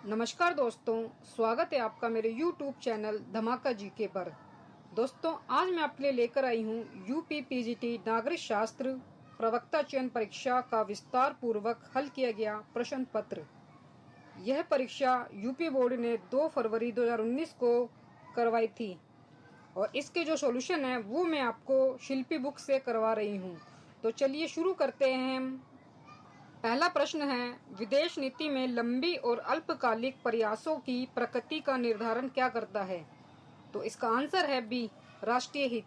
नमस्कार दोस्तों, स्वागत है आपका मेरे YouTube चैनल धमाका जीके पर। दोस्तों, आज मैं आपके लिए लेकर आई हूँ यूपी पीजीटी नागरिक शास्त्र प्रवक्ता चयन परीक्षा का विस्तार पूर्वक हल किया गया प्रश्न पत्र। यह परीक्षा यूपी बोर्ड ने 2 फरवरी 2019 को करवाई थी और इसके जो सॉल्यूशन है वो मैं आपको शिल्पी बुक से करवा रही हूँ। तो चलिए शुरू करते हैं हम। पहला प्रश्न है, विदेश नीति में लंबी और अल्पकालिक प्रयासों की प्रकृति का निर्धारण क्या करता है? तो इसका आंसर है बी, राष्ट्रीय हित।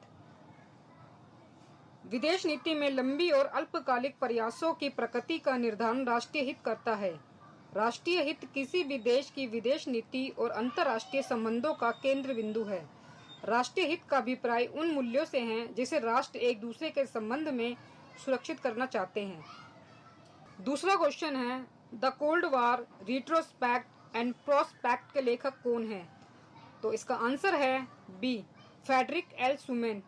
विदेश नीति में लंबी और अल्पकालिक प्रयासों की प्रकृति का निर्धारण राष्ट्रीय हित करता है। राष्ट्रीय हित किसी भी देश की विदेश नीति और अंतर्राष्ट्रीय संबंधों का केंद्र बिंदु है। राष्ट्रीय हित का अभिप्राय उन मूल्यों से है जिसे राष्ट्र एक दूसरे के संबंध में सुरक्षित करना चाहते हैं। दूसरा क्वेश्चन है, the cold war retrospect and prospect के लेखक कौन है? तो इसका आंसर है B, Frederick L Schuman.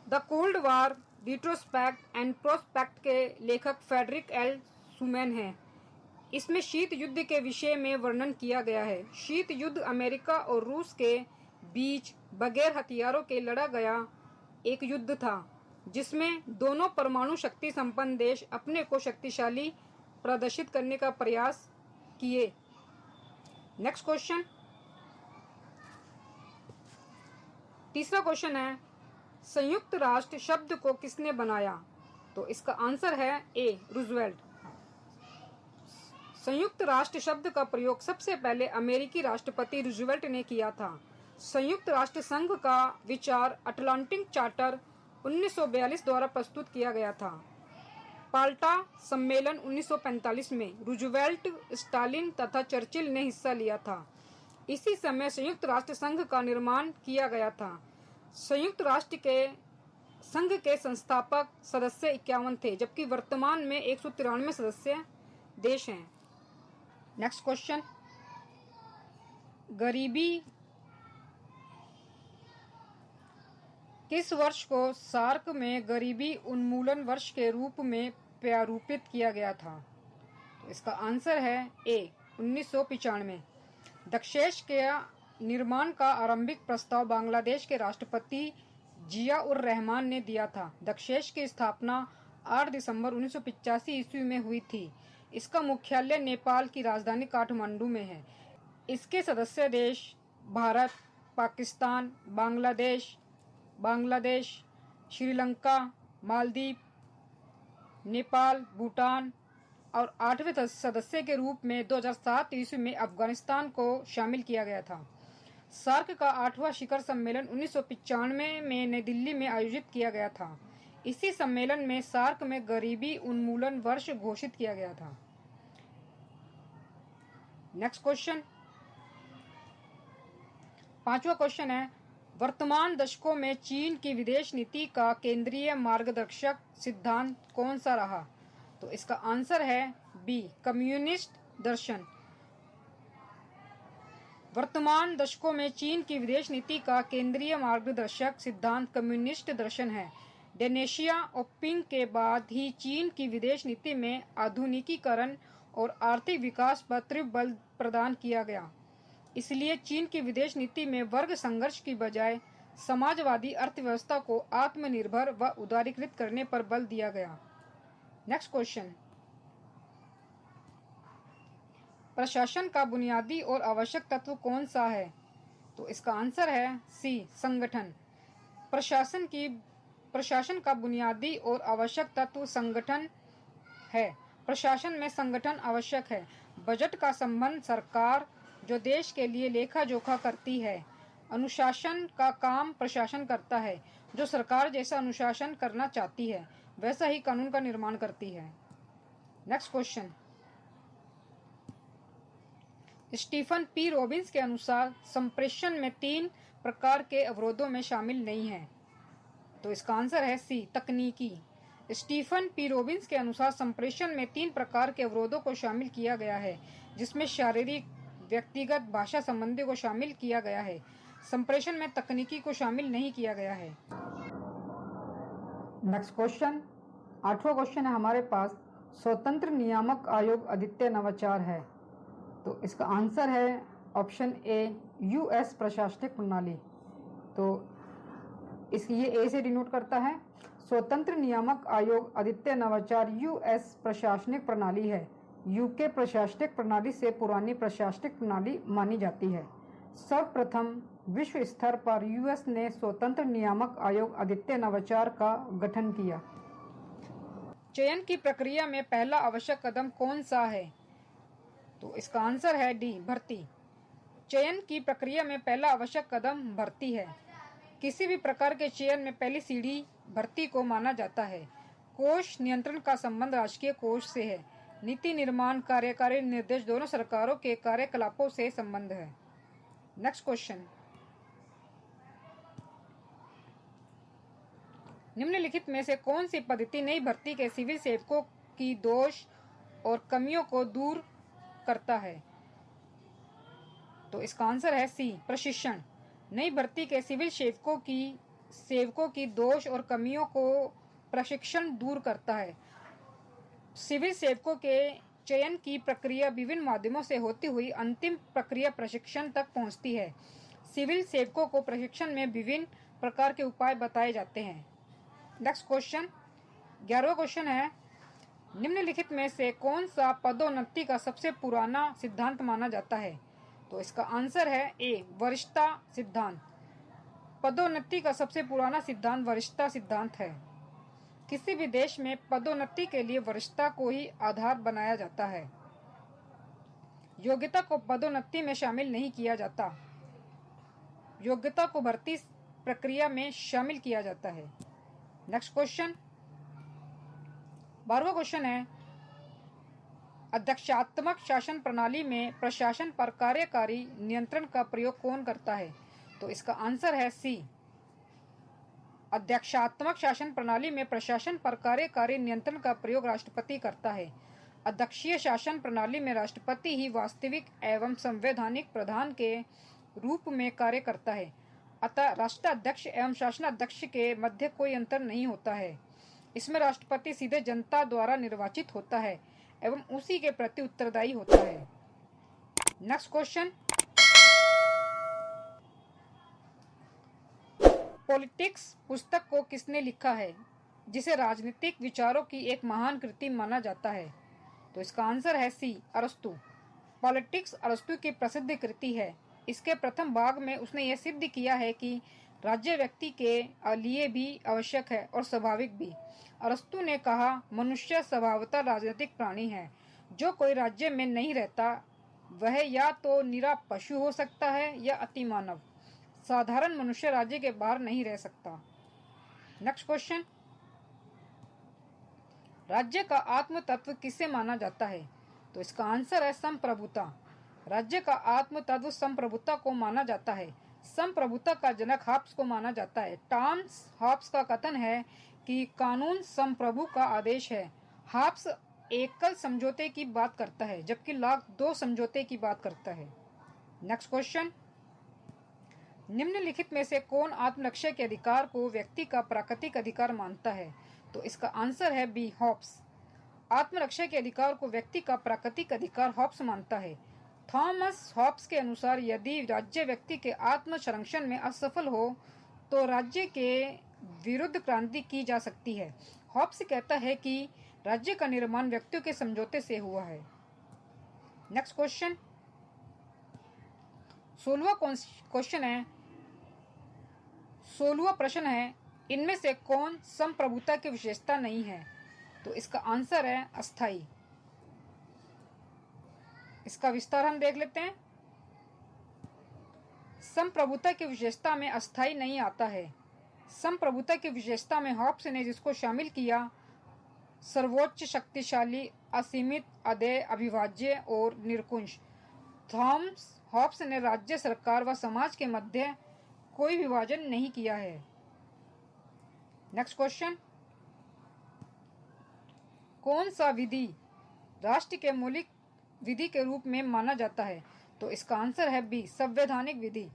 The cold war retrospect and prospect के लेखक फ्रेडरिक एल सुमेन है। इसमें शीत युद्ध के विषय में वर्णन किया गया है। शीत युद्ध अमेरिका और रूस के बीच बगैर हथियारों के लड़ा गया एक युद्ध था जिसमें दोनों परमाणु शक्ति संपन्न देश अपने को शक्तिशाली प्रदर्शित करने का प्रयास किए। नेक्स्ट क्वेश्चन, तीसरा क्वेश्चन है, संयुक्त राष्ट्र शब्द को किसने बनाया? तो इसका आंसर है ए, रूजवेल्ट। संयुक्त राष्ट्र शब्द का प्रयोग सबसे पहले अमेरिकी राष्ट्रपति रूजवेल्ट ने किया था। संयुक्त राष्ट्र संघ का विचार अटलांटिक चार्टर 1942 द्वारा प्रस्तुत किया गया था। पाल्टा सम्मेलन 1945 में रूजवेल्ट, स्टालिन तथा चर्चिल ने हिस्सा लिया था। इसी समय संयुक्त राष्ट्र संघ का निर्माण किया गया था। संयुक्त राष्ट्र के संघ के संस्थापक सदस्य 51 थे, जबकि वर्तमान में 193 सदस्य देश हैं। नेक्स्ट क्वेश्चन, गरीबी किस वर्ष को सार्क में गरीबी उन्मूलन वर्ष के रूप में प्रारूपित किया गया था? तो इसका आंसर है ए, 1995। दक्षेश के निर्माण का आरंभिक प्रस्ताव बांग्लादेश के राष्ट्रपति जिया उर रहमान ने दिया था। दक्षेश की स्थापना 8 दिसंबर 1985 ईस्वी में हुई थी। इसका मुख्यालय नेपाल की राजधानी काठमांडू में है। इसके सदस्य देश भारत, पाकिस्तान, बांग्लादेश, श्रीलंका, मालदीव, नेपाल, भूटान और 8वें सदस्य के रूप में 2007 ईस्वी में अफगानिस्तान को शामिल किया गया था। सार्क का 8वां शिखर सम्मेलन 1995 में नई दिल्ली में आयोजित किया गया था। इसी सम्मेलन में सार्क में गरीबी उन्मूलन वर्ष घोषित किया गया था। नेक्स्ट क्वेश्चन, 5वां क्वेश्चन है, वर्तमान दशकों में चीन की विदेश नीति का केंद्रीय मार्गदर्शक सिद्धांत कौन सा रहा? तो इसका आंसर है बी, कम्युनिस्ट दर्शन। वर्तमान दशकों में चीन की विदेश नीति का केंद्रीय मार्गदर्शक सिद्धांत कम्युनिस्ट दर्शन है। डेनेशिया ओपिंग के बाद ही चीन की विदेश नीति में आधुनिकीकरण और आर्थिक विकास पर तीव्र बल प्रदान किया गया। इसलिए चीन की विदेश नीति में वर्ग संघर्ष की बजाय समाजवादी अर्थव्यवस्था को आत्मनिर्भर व उदारीकृत करने पर बल दिया गया। नेक्स्ट क्वेश्चन, प्रशासन का बुनियादी और आवश्यक तत्व कौन सा है? तो इसका आंसर है सी, संगठन। प्रशासन का बुनियादी और आवश्यक तत्व संगठन है। प्रशासन में संगठन आवश्यक है। बजट का संबंध सरकार जो देश के लिए लेखा जोखा करती है। अनुशासन का काम प्रशासन करता है, जो सरकार जैसा अनुशासन करना चाहती है वैसा ही कानून का निर्माण करती है। Next question, Stephen P Robbins के अनुसार संप्रेषण में 3 प्रकार के अवरोधों में शामिल नहीं है। तो इसका आंसर है सी, तकनीकी। स्टीफन पी रॉबिन्स के अनुसार संप्रेषण में 3 प्रकार के अवरोधों को शामिल किया गया है, जिसमें शारीरिक, व्यक्तिगत, भाषा संबंधी को शामिल किया गया है। संप्रेषण में तकनीकी को शामिल नहीं किया गया है। नेक्स्ट क्वेश्चन, 8वां क्वेश्चन है हमारे पास, स्वतंत्र नियामक आयोग अद्वितीय नवाचार है। तो इसका आंसर है ऑप्शन ए, यूएस प्रशासनिक प्रणाली। तो ये ए से डिनोट करता है। स्वतंत्र नियामक आयोग अद्वितीय नवाचार यूएस प्रशासनिक प्रणाली है। यूके प्रशासनिक प्रणाली से पुरानी प्रशासनिक प्रणाली मानी जाती है। सर्वप्रथम विश्व स्तर पर यूएस ने स्वतंत्र नियामक आयोग अद्वितीय नवाचार का गठन किया। चयन की प्रक्रिया में पहला आवश्यक कदम कौन सा है? तो इसका आंसर है डी, भर्ती। चयन की प्रक्रिया में पहला आवश्यक कदम भर्ती है। किसी भी प्रकार के चयन में पहली सीढ़ी भर्ती को माना जाता है। कोष नियंत्रण का संबंध राजकीय कोष से है। नीति निर्माण, कार्यकारी निर्देश दोनों सरकारों के कार्यकलापों से संबंध है। नेक्स्ट क्वेश्चन, निम्नलिखित में से कौन सी पद्धति नई भर्ती के सिविल सेवकों की दोष और कमियों को दूर करता है? तो इसका आंसर है सी, प्रशिक्षण। नई भर्ती के सिविल सेवकों की दोष और कमियों को प्रशिक्षण दूर करता है। सिविल सेवकों के चयन की प्रक्रिया विभिन्न माध्यमों से होती हुई अंतिम प्रक्रिया प्रशिक्षण तक पहुंचती है। सिविल सेवकों को प्रशिक्षण में विभिन्न प्रकार के उपाय बताए जाते हैं। नेक्स्ट क्वेश्चन, 11वां क्वेश्चन है, निम्नलिखित में से कौन सा पदोन्नति का सबसे पुराना सिद्धांत माना जाता है? तो इसका आंसर है ए, वरिष्ठता सिद्धांत। पदोन्नति का सबसे पुराना सिद्धांत वरिष्ठता सिद्धांत है। किसी भी देश में पदोन्नति के लिए वरिष्ठता को ही आधार बनाया जाता है। योग्यता को पदोन्नति में शामिल नहीं किया जाता। योग्यता को भर्ती प्रक्रिया में शामिल किया जाता है। नेक्स्ट क्वेश्चन, 12वां क्वेश्चन है, अध्यक्षात्मक शासन प्रणाली में प्रशासन पर कार्यकारी नियंत्रण का प्रयोग कौन करता है? तो इसका आंसर है सी, अध्यक्षात्मक शासन प्रणाली में प्रशासन पर कार्यकारी नियंत्रण का प्रयोग राष्ट्रपति करता है। अध्यक्षीय शासन प्रणाली में राष्ट्रपति ही वास्तविक एवं संवैधानिक प्रधान के रूप में कार्य करता है। अतः राष्ट्राध्यक्ष एवं शासनाध्यक्ष के मध्य कोई अंतर नहीं होता है। इसमें राष्ट्रपति सीधे जनता द्वारा निर्वाचित होता है एवं उसी के प्रति उत्तरदायी होता है। नेक्स्ट क्वेश्चन, पॉलिटिक्स पुस्तक को किसने लिखा है, जिसे राजनीतिक विचारों की एक महान कृति माना जाता है? तो इसका आंसर है सी, अरस्तु। पॉलिटिक्स अरस्तु की प्रसिद्ध कृति है। इसके प्रथम भाग में उसने यह सिद्ध किया है कि राज्य व्यक्ति के लिए भी आवश्यक है और स्वाभाविक भी। अरस्तु ने कहा, मनुष्य स्वभावतः राजनीतिक प्राणी है। जो कोई राज्य में नहीं रहता वह या तो निरा पशु हो सकता है या अति मानव। साधारण मनुष्य राज्य के बाहर नहीं रह सकता। नेक्स्ट क्वेश्चन, राज्य का आत्म तत्व किसे माना जाता है? तो इसका आंसर है संप्रभुता। राज्य का आत्म तत्व संप्रभुता को माना जाता है। संप्रभुता का जनक हॉब्स को माना जाता है। टॉमस हॉब्स का कथन है कि कानून संप्रभु का आदेश है। हॉब्स एकल समझौते की बात करता है जबकि लॉक दो समझौते की बात करता है। नेक्स्ट क्वेश्चन, निम्नलिखित में से कौन आत्मरक्षा के अधिकार को व्यक्ति का प्राकृतिक अधिकार मानता है? तो इसका आंसर है बी, हॉब्स। आत्मरक्षा के अधिकार को व्यक्ति का प्राकृतिक अधिकार हॉब्स मानता है। थॉमस हॉब्स के अनुसार यदि राज्य व्यक्ति के आत्म संरक्षण में असफल हो तो राज्य के विरुद्ध क्रांति की जा सकती है। हॉब्स कहता है कि राज्य का निर्माण व्यक्तियों के समझौते से हुआ है। नेक्स्ट क्वेश्चन, 16वां क्वेश्चन है, 16वां प्रश्न है, इनमें से कौन संप्रभुता की विशेषता नहीं है? तो इसका आंसर है अस्थाई। इसका विस्तार हम देख लेते हैं। संप्रभुता की विशेषता में अस्थाई नहीं आता है। संप्रभुता की विशेषता में हॉब्स ने जिसको शामिल किया, सर्वोच्च, शक्तिशाली, असीमित, अदेय, अविभाज्य और निरंकुश। थॉमस हॉब्स ने राज्य, सरकार व समाज के मध्य कोई विभाजन नहीं किया है। नेक्स्ट क्वेश्चन, कौन सा विधि राष्ट्र के मौलिक विधि के रूप में माना जाता है? तो इसका आंसर है बी, संवैधानिक विधि।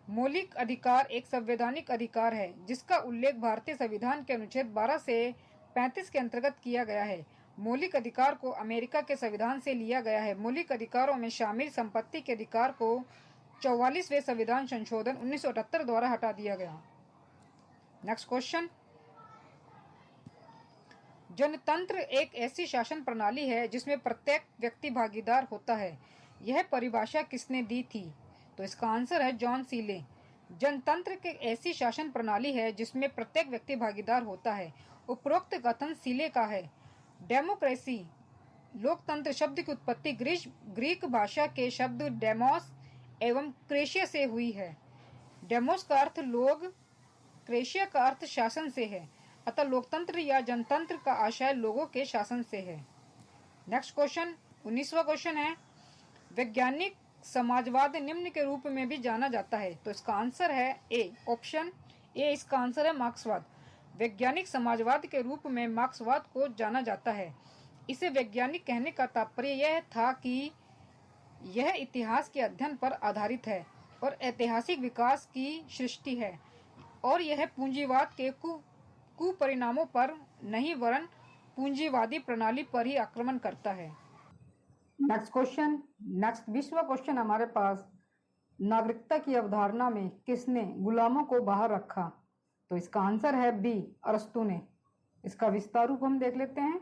मौलिक अधिकार एक संवैधानिक अधिकार है जिसका उल्लेख भारतीय संविधान के अनुच्छेद 12 से 35 के अंतर्गत किया गया है। मौलिक अधिकार को अमेरिका के संविधान से लिया गया है। मौलिक अधिकारों में शामिल संपत्ति के अधिकार को 44वें संविधान संशोधन 1978 द्वारा हटा दिया गया। नेक्स्ट क्वेश्चन, जनतंत्र एक ऐसी शासन प्रणाली है जिसमें प्रत्येक व्यक्ति भागीदार होता है। यह परिभाषा किसने दी थी? तो इसका आंसर है जॉन सीले। जनतंत्र की ऐसी शासन प्रणाली है जिसमें प्रत्येक व्यक्ति भागीदार होता है। उपरोक्त कथन सीले का है। डेमोक्रेसी, लोकतंत्र शब्द की उत्पत्ति ग्रीक भाषा के शब्द डेमोस एवं क्रेशिया से हुई है। डेमोस का अर्थ लोग, क्रेशिया का अर्थ शासन से है, अतः लोकतंत्र या जनतंत्र का आशय लोगों के शासन से है। नेक्स्ट क्वेश्चन, 19वां क्वेश्चन है, वैज्ञानिक समाजवाद निम्न के रूप में भी जाना जाता है। तो इसका आंसर है ए, ऑप्शन ए इसका आंसर है मार्क्सवाद। वैज्ञानिक समाजवाद के रूप में मार्क्सवाद को जाना जाता है। इसे वैज्ञानिक कहने का तात्पर्य यह था कि यह इतिहास के अध्ययन पर आधारित है और ऐतिहासिक विकास की सृष्टि है, और यह पूंजीवाद के कुपरिणामों पर नहीं वरन पूंजीवादी प्रणाली पर ही आक्रमण करता है। नेक्स्ट क्वेश्चन, नेक्स्ट 20वां क्वेश्चन हमारे पास, नागरिकता की अवधारणा में किसने गुलामों को बाहर रखा? तो इसका आंसर है बी, अरस्तू ने। इसका विस्तार रूप हम देख लेते हैं।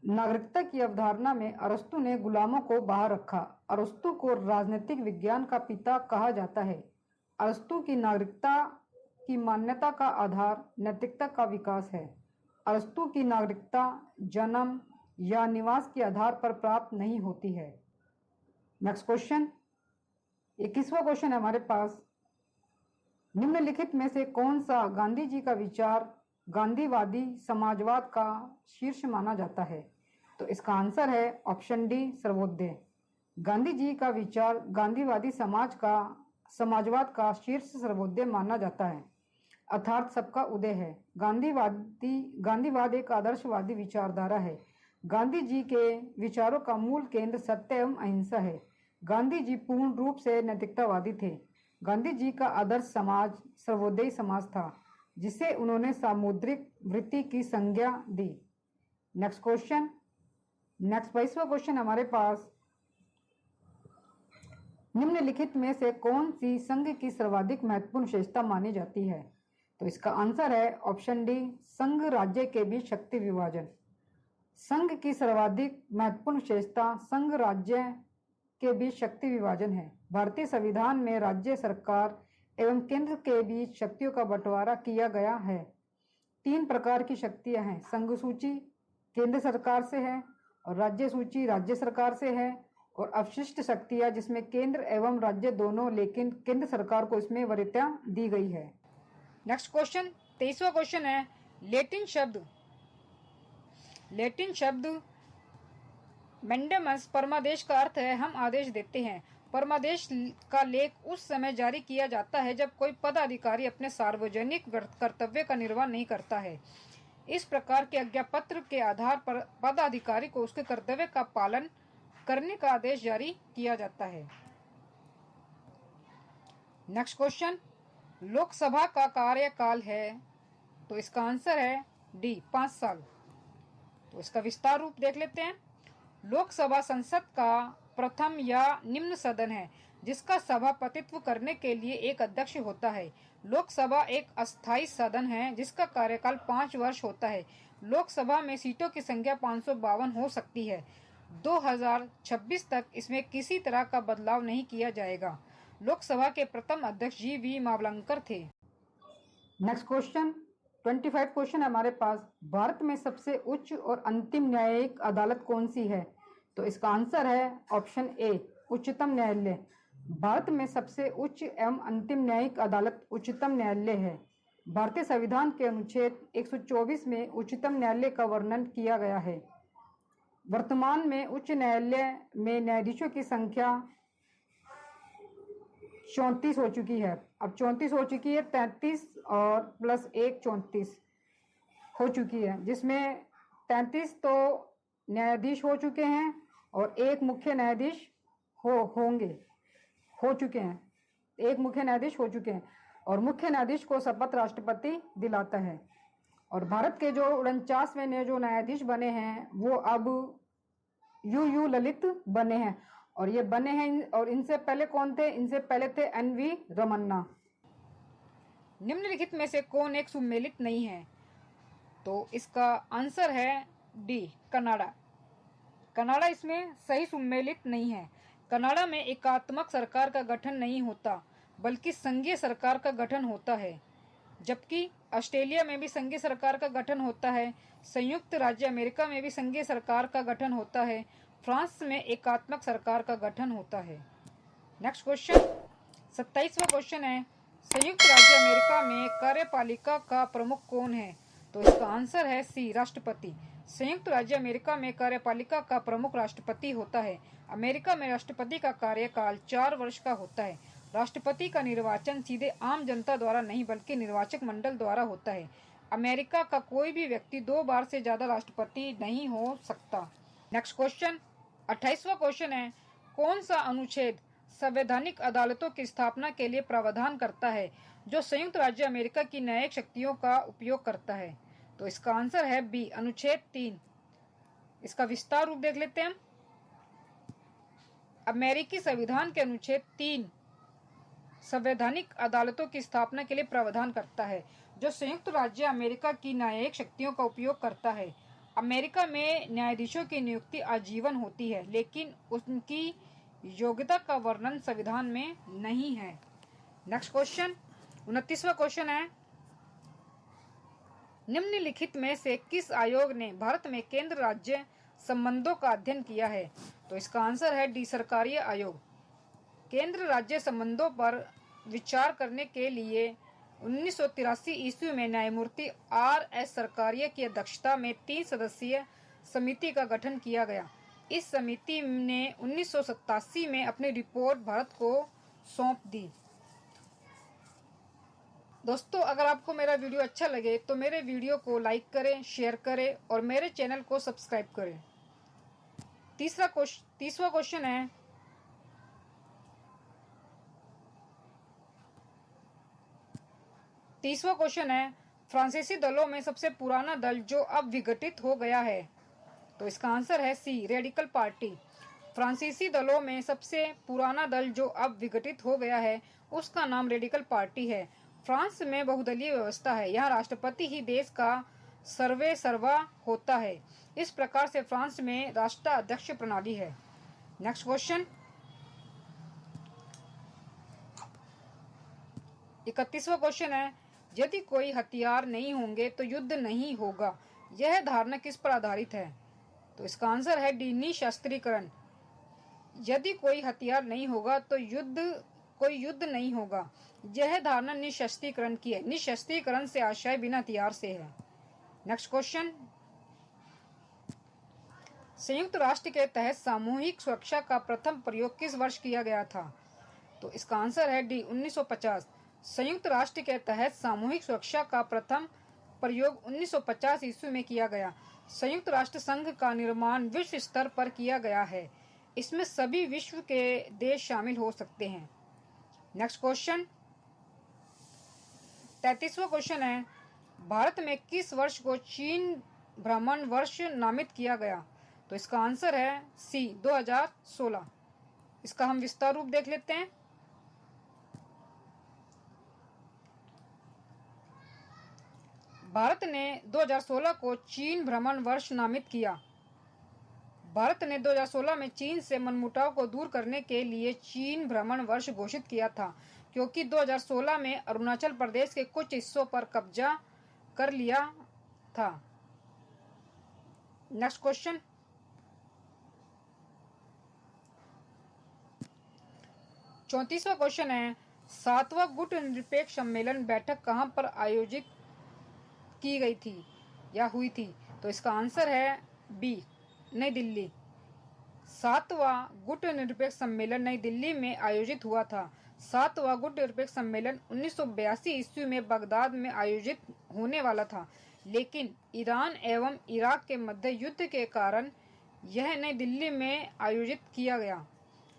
नागरिकता की अवधारणा में अरस्तू ने गुलामों को बाहर रखा। अरस्तू को राजनीतिक विज्ञान का पिता कहा जाता है। अरस्तू की नागरिकता की मान्यता का आधार नैतिकता का विकास है। अरस्तू की नागरिकता जन्म या निवास के आधार पर प्राप्त नहीं होती है। नेक्स्ट क्वेश्चन, 21वां क्वेश्चन है हमारे पास, निम्नलिखित में से कौन सा गांधी जी का विचार गांधीवादी समाजवाद का शीर्ष माना जाता है? तो इसका आंसर है ऑप्शन डी, सर्वोदय। गांधी जी का विचार गांधीवादी समाजवाद का शीर्ष सर्वोदय माना जाता है, अर्थात सबका उदय है। गांधीवाद एक आदर्शवादी विचारधारा है। गांधी जी के विचारों का मूल केंद्र सत्य एवं अहिंसा है। गांधी जी पूर्ण रूप से नैतिकतावादी थे। गांधी जी का आदर्श समाज सर्वोदयी समाज था, जिसे उन्होंने सामुद्रिक वृत्ति की संज्ञा दी। नेक्स्ट क्वेश्चन, नेक्स्ट 22वां क्वेश्चन हमारे पास, निम्नलिखित में से कौन सी संघ की सर्वाधिक महत्वपूर्ण विशेषता मानी जाती है? तो इसका आंसर है ऑप्शन डी, संघ राज्य के बीच शक्ति विभाजन। संघ की सर्वाधिक महत्वपूर्ण विशेषता संघ राज्य के बीच शक्ति विभाजन है। भारतीय संविधान में राज्य सरकार एवं केंद्र के बीच शक्तियों का बंटवारा किया गया है। 3 प्रकार की शक्तियां हैं, संघ सूची केंद्र सरकार से है, और राज्य सूची राज्य सरकार से है, और अवशिष्ट शक्तियां जिसमें केंद्र एवं राज्य दोनों, लेकिन केंद्र सरकार को इसमें वरीयता दी गई है। नेक्स्ट क्वेश्चन, 23वां क्वेश्चन है, लैटिन शब्द मैंडेमस परमादेश का अर्थ है हम आदेश देते हैं। परमादेश का लेख उस समय जारी किया जाता है जब कोई पदाधिकारी अपने सार्वजनिक कर्तव्य का निर्वाह नहीं करता है। इस प्रकार के आज्ञापत्र के आधार पर पदाधिकारी को उसके कर्तव्य का पालन करने का आदेश जारी किया जाता है। नेक्स्ट क्वेश्चन, लोकसभा का कार्यकाल है, तो इसका आंसर है डी, 5 साल। तो इसका विस्तार रूप देख लेते हैं। लोकसभा संसद का प्रथम या निम्न सदन है, जिसका सभापतित्व करने के लिए एक अध्यक्ष होता है। लोकसभा एक अस्थायी सदन है जिसका कार्यकाल 5 वर्ष होता है। लोकसभा में सीटों की संख्या 552 हो सकती है। 2026 तक इसमें किसी तरह का बदलाव नहीं किया जाएगा। लोकसभा के प्रथम अध्यक्ष जी.वी. मावलंकर थे। नेक्स्ट क्वेश्चन, 25 क्वेश्चन हमारे पास, भारत में सबसे उच्च और अंतिम न्यायिक अदालत कौन सी है? तो इसका आंसर है ऑप्शन ए, उच्चतम न्यायालय। भारत में सबसे उच्च एवं अंतिम न्यायिक अदालत उच्चतम न्यायालय है। भारतीय संविधान के अनुच्छेद 124 में उच्चतम न्यायालय का वर्णन किया गया है। वर्तमान में उच्च न्यायालय में न्यायाधीशों की संख्या 34 हो चुकी है। अब 34 हो चुकी है, 33 और प्लस 1 34 हो चुकी है, जिसमें 33 तो न्यायाधीश हो चुके हैं और एक मुख्य न्यायाधीश हो चुके हैं। और मुख्य न्यायाधीश को शपथ राष्ट्रपति दिलाता है। और भारत के जो 49वें जो न्यायाधीश बने हैं वो अब यू ललित बने हैं, और ये बने हैं। और इनसे पहले कौन थे? इनसे पहले थे NV रमन्ना। निम्नलिखित में से कौन एक सुमेलित नहीं है? तो इसका आंसर है डी, कनाडा। कनाडा इसमें सही सुमेलित नहीं है। कनाडा में एकात्मक सरकार का गठन नहीं होता, बल्कि संघीय सरकार का गठन होता है। जबकि ऑस्ट्रेलिया में भी संघीय सरकार का गठन होता है, संयुक्त राज्य अमेरिका में भी संघीय सरकार का गठन होता है, फ्रांस में एकात्मक सरकार का गठन होता है। नेक्स्ट क्वेश्चन, 27वां क्वेश्चन है, संयुक्त राज्य अमेरिका में कार्यपालिका का प्रमुख कौन है? तो इसका आंसर है सी, राष्ट्रपति। संयुक्त राज्य अमेरिका में कार्यपालिका का प्रमुख राष्ट्रपति होता है। अमेरिका में राष्ट्रपति का कार्यकाल 4 वर्ष का होता है। राष्ट्रपति का निर्वाचन सीधे आम जनता द्वारा नहीं बल्कि निर्वाचक मंडल द्वारा होता है। अमेरिका का कोई भी व्यक्ति 2 बार से ज्यादा राष्ट्रपति नहीं हो सकता। नेक्स्ट क्वेश्चन, 28वां क्वेश्चन है, कौन सा अनुच्छेद संवैधानिक अदालतों की स्थापना के लिए प्रावधान करता है जो संयुक्त राज्य अमेरिका की न्यायिक शक्तियों का उपयोग करता है? तो इसका आंसर है बी, अनुच्छेद 3। इसका विस्तार रूप देख लेते हैं हम। अमेरिकी संविधान के अनुच्छेद 3 संवैधानिक अदालतों की स्थापना के लिए प्रावधान करता है जो संयुक्त राज्य अमेरिका की न्यायिक शक्तियों का उपयोग करता है। अमेरिका में न्यायाधीशों की नियुक्ति आजीवन होती है, लेकिन उनकी योग्यता का वर्णन संविधान में नहीं है। नेक्स्ट क्वेश्चन, 29वां क्वेश्चन है, निम्नलिखित में से किस आयोग ने भारत में केंद्र राज्य संबंधों का अध्ययन किया है? तो इसका आंसर है डी, सरकारी आयोग। केंद्र राज्य संबंधों पर विचार करने के लिए 1983 ईस्वी में न्यायमूर्ति RS सरकारिया की अध्यक्षता में 3 सदस्यीय समिति का गठन किया गया। इस समिति ने 1987 में अपनी रिपोर्ट भारत को सौंप दी। दोस्तों, अगर आपको मेरा वीडियो अच्छा लगे तो मेरे वीडियो को लाइक करें, शेयर करें और मेरे चैनल को सब्सक्राइब करें। तीसरा क्वेश्चन है, तीसरा क्वेश्चन है, फ्रांसीसी दलों में सबसे पुराना दल जो अब विघटित हो गया है? तो इसका आंसर है सी, रेडिकल पार्टी। फ्रांसीसी दलों में सबसे पुराना दल जो अब विघटित हो गया है उसका नाम रेडिकल पार्टी है। फ्रांस में बहुदलीय व्यवस्था है, यहाँ राष्ट्रपति ही देश का सर्वेसर्वा होता है। इस प्रकार से फ्रांस में राष्ट्राध्यक्ष प्रणाली है। नेक्स्ट क्वेश्चन, 31वां क्वेश्चन है, यदि कोई हथियार नहीं होंगे तो युद्ध नहीं होगा, यह धारणा किस पर आधारित है? तो इसका आंसर है डी, निशस्त्रीकरण। यदि कोई हथियार नहीं होगा तो कोई युद्ध नहीं होगा, यह धारणा निशस्त्रीकरण की है। निशस्त्रीकरण से आशय बिना हथियार से है। नेक्स्ट क्वेश्चन, संयुक्त राष्ट्र के तहत सामूहिक सुरक्षा का प्रथम प्रयोग किस वर्ष किया गया था? तो इसका आंसर है डी, 1950। संयुक्त राष्ट्र के तहत सामूहिक सुरक्षा का प्रथम प्रयोग 1950 ईस्वी में किया गया। संयुक्त राष्ट्र संघ का निर्माण विश्व स्तर पर किया गया है। इसमें सभी विश्व के देश शामिल हो सकते हैं। नेक्स्ट क्वेश्चन, 33वां क्वेश्चन है, भारत में किस वर्ष को चीन भ्रमण वर्ष नामित किया गया? तो इसका आंसर है सी, 2016। इसका हम विस्तार रूप देख लेते हैं। भारत ने 2016 को चीन भ्रमण वर्ष नामित किया। भारत ने 2016 में चीन से मनमुटाव को दूर करने के लिए चीन भ्रमण वर्ष घोषित किया था, क्योंकि 2016 में अरुणाचल प्रदेश के कुछ हिस्सों पर कब्जा कर लिया था। नेक्स्ट क्वेश्चन, 34वां क्वेश्चन है, 7वां गुट निरपेक्ष सम्मेलन बैठक कहां पर आयोजित की गई थी या हुई थी? तो इसका आंसर है बी, नई दिल्ली। 7वां गुट निरपेक्ष सम्मेलन नई दिल्ली में आयोजित हुआ था। 7वां गुट निरपेक्ष सम्मेलन 1982 ईस्वी में बगदाद में आयोजित होने वाला था, लेकिन ईरान एवं इराक के मध्य युद्ध के कारण यह नई दिल्ली में आयोजित किया गया।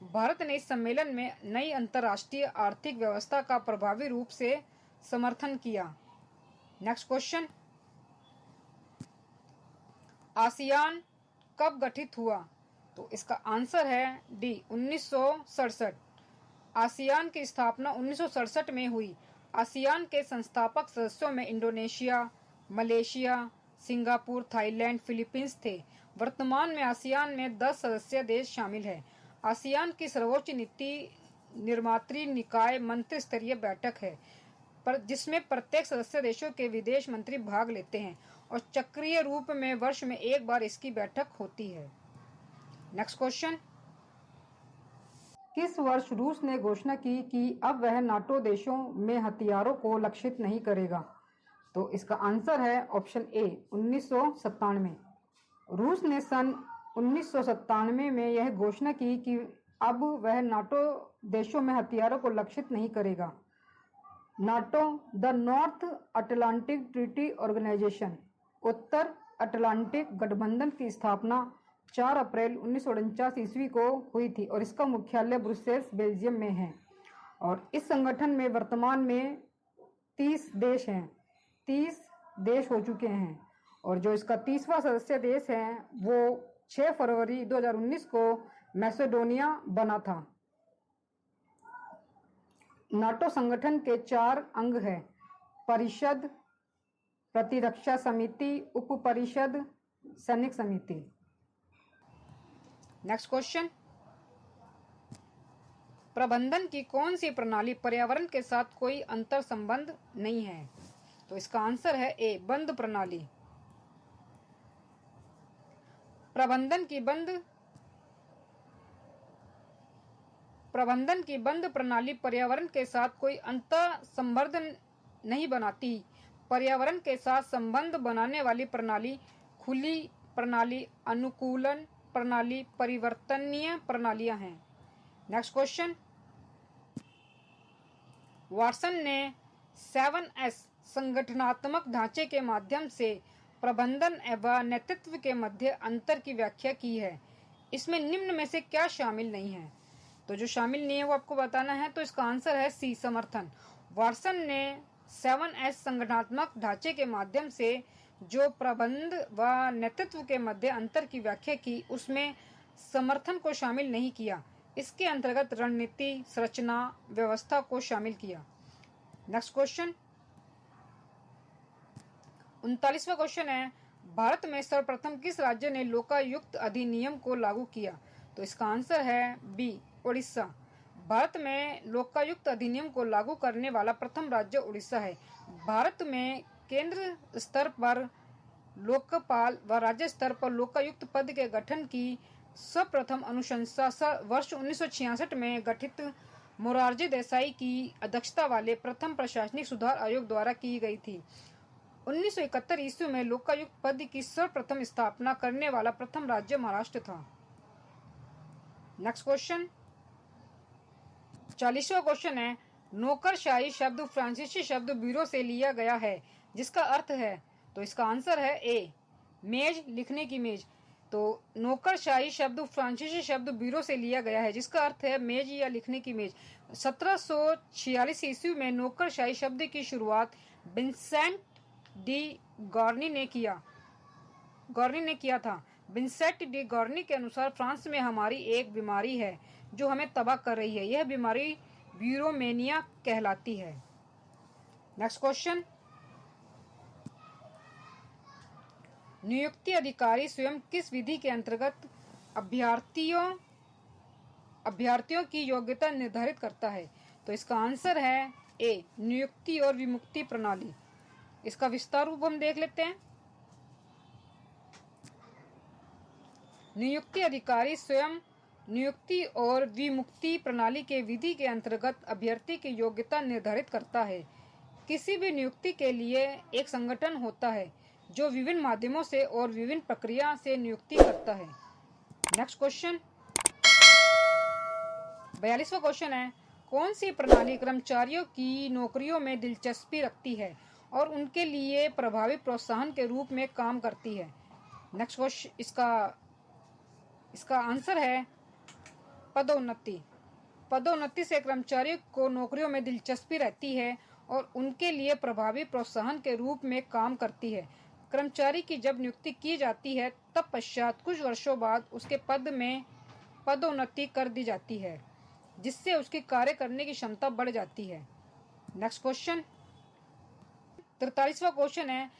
भारत ने इस सम्मेलन में नई अंतर्राष्ट्रीय आर्थिक व्यवस्था का प्रभावी रूप से समर्थन किया? नेक्स्ट क्वेश्चन, आसियान कब गठित हुआ? तो इसका आंसर है डी 1967। आसियान की स्थापना 1967 में हुई। आसियान के संस्थापक सदस्यों में Indonesia, Malaysia, Singapore, Thailand, Philippines थे। वर्तमान में आसियान में 10 सदस्य देश शामिल हैं। आसियान की सर्वोच्च नीति निर्मात्री निकाय मंत्री स्तरीय बैठक है पर जिसमें प्रत्येक सदस्य देशों के विदेश मंत्री भाग लेते हैं और चक्रीय रूप में वर्ष में एक बार इसकी बैठक होती है। नेक्स्ट क्वेश्चन, किस वर्ष रूस ने घोषणा की कि अब वह नाटो देशों में हथियारों को लक्षित नहीं करेगा? तो इसका आंसर है ऑप्शन ए 1997। रूस ने सन 1997 में यह घोषणा की कि अब वह नाटो देशों में हथियारों को लक्षित नहीं करेगा। NATO the North Atlantic Treaty Organisation, उत्तर अटलांटिक गठबंधन की स्थापना 4 अप्रैल 1949 ईस्वी को हुई थी और इसका मुख्यालय ब्रुसेल्स, बेल्जियम में है। और इस संगठन में वर्तमान में 30 देश हैं, 30 देश हो चुके हैं और जो इसका 30वां सदस्य देश है वो 6 फरवरी 2019 को मैसेडोनिया बना था। नाटो संगठन के 4 अंग हैं: परिषद, प्रतिरक्षा समिति, उप परिषद, सैनिक समिति। नेक्स्ट क्वेश्चन, प्रबंधन की कौन सी प्रणाली पर्यावरण के साथ कोई अंतर संबंध नहीं है? तो इसका आंसर है ए बंद प्रणाली। प्रबंधन की बंद प्रणाली पर्यावरण के साथ कोई अंतर संबंध नहीं बनाती। पर्यावरण के साथ संबंध बनाने वाली प्रणाली खुली प्रणाली, अनुकूलन प्रणाली, परिवर्तनीय प्रणालियां हैं। नेक्स्ट क्वेश्चन, वाटसन ने 7S संगठनात्मक ढांचे के माध्यम से प्रबंधन एवं नेतृत्व के मध्य अंतर की व्याख्या की है। इसमें निम्न में से क्या शामिल नहीं है? तो जो शामिल नहीं है वो आपको बताना है। तो इसका आंसर है सी समर्थन। वाटसन ने 7S संगठनात्मक ढांचे के माध्यम से जो प्रबंध व नेतृत्व के मध्य अंतर की व्याख्या की उसमें समर्थन को शामिल नहीं किया। इसके अंतर्गत रणनीति, संरचना, व्यवस्था को शामिल किया। नेक्स्ट क्वेश्चन, 39वां क्वेश्चन है, भारत में सर्वप्रथम किस राज्य ने लोकायुक्त अधिनियम को लागू किया? तो इसका आंसर है बी उड़ीसा। भारत में लोकायुक्त अधिनियम को लागू करने वाला प्रथम राज्य उड़ीसा है। भारत में केंद्र स्तर पर लोकपाल व राज्य स्तर पर लोकायुक्त पद के गठन की सर्वप्रथम अनुशंसा वर्ष 1966 में गठित मोरारजी देसाई की अध्यक्षता वाले प्रथम प्रशासनिक सुधार आयोग द्वारा की गई थी। 1971 ईस्वी में लोकायुक्त पद की सर्वप्रथम स्थापना करने वाला प्रथम राज्य महाराष्ट्र था। नेक्स्ट क्वेश्चन, 40वां क्वेश्चन है, नौकरशाही शब्द फ्रांसीसी शब्द ब्यूरो से लिया गया है जिसका अर्थ है? तो इसका आंसर है ए मेज, लिखने की मेज। तो नौकरशाही शब्द फ्रांसीसी शब्द ब्यूरो से लिया गया है जिसका अर्थ है मेज या लिखने की मेज। 1746 ईस्वी में नौकरशाही शब्द की शुरुआत विंसेंट डी गॉर्नी ने किया था। विंसेंट डी गॉर्नी के अनुसार फ्रांस में हमारी एक बीमारी है जो हमें तबाह कर रही है। यह बीमारी ब्यूरोमेनिया कहलाती है। नेक्स्ट क्वेश्चन, नियुक्ति अधिकारी स्वयं किस विधि के अंतर्गत अभ्यर्थियों की योग्यता निर्धारित करता है? तो इसका आंसर है ए नियुक्ति और विमुक्ति प्रणाली। इसका विस्तार रूप हम देख लेते हैं। नियुक्ति अधिकारी स्वयं नियुक्ति और विमुक्ति प्रणाली के विधि के अंतर्गत अभ्यर्थी की योग्यता निर्धारित करता है। किसी भी नियुक्ति के लिए एक संगठन होता है जो विभिन्न माध्यमों से और विभिन्न प्रक्रिया से नियुक्ति करता है। नेक्स्ट क्वेश्चन, 42वां क्वेश्चन है, कौन सी प्रणाली कर्मचारियों की नौकरियों में दिलचस्पी रखती है और उनके लिए प्रभावी प्रोत्साहन के रूप में काम करती है? नेक्स्ट क्वेश्चन, इसका आंसर है पदोन्नति। पदोन्नति से कर्मचारियों को नौकरियों में दिलचस्पी रहती है और उनके लिए प्रभावी प्रोत्साहन के रूप में काम करती है। कर्मचारी की जब नियुक्ति की जाती है तब पश्चात कुछ वर्षों बाद उसके पद में पदोन्नति कर दी जाती है, जिससे उसकी कार्य करने की क्षमता बढ़ जाती है। नेक्स्ट क्वेश्चन, 43वां क्वेश्चन है,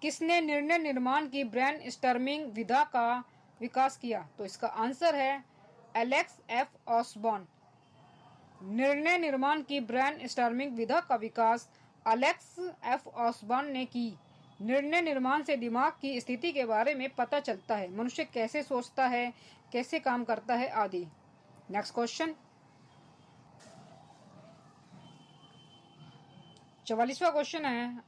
किसने निर्णय निर्माण की ब्रेन स्टॉर्मिंग विधा का विकास किया? तो इसका आंसर है एलेक्स एफ ऑसबॉर्न। निर्णय निर्माण की ब्रेन स्टॉर्मिंग विधा का विकास एलेक्स एफ ऑसबॉर्न ने की। निर्णय निर्माण से दिमाग की स्थिति के बारे में पता चलता है, मनुष्य कैसे सोचता है, कैसे काम करता है आदि। नेक्स्ट क्वेश्चन, 44वां क्वेश्चन है,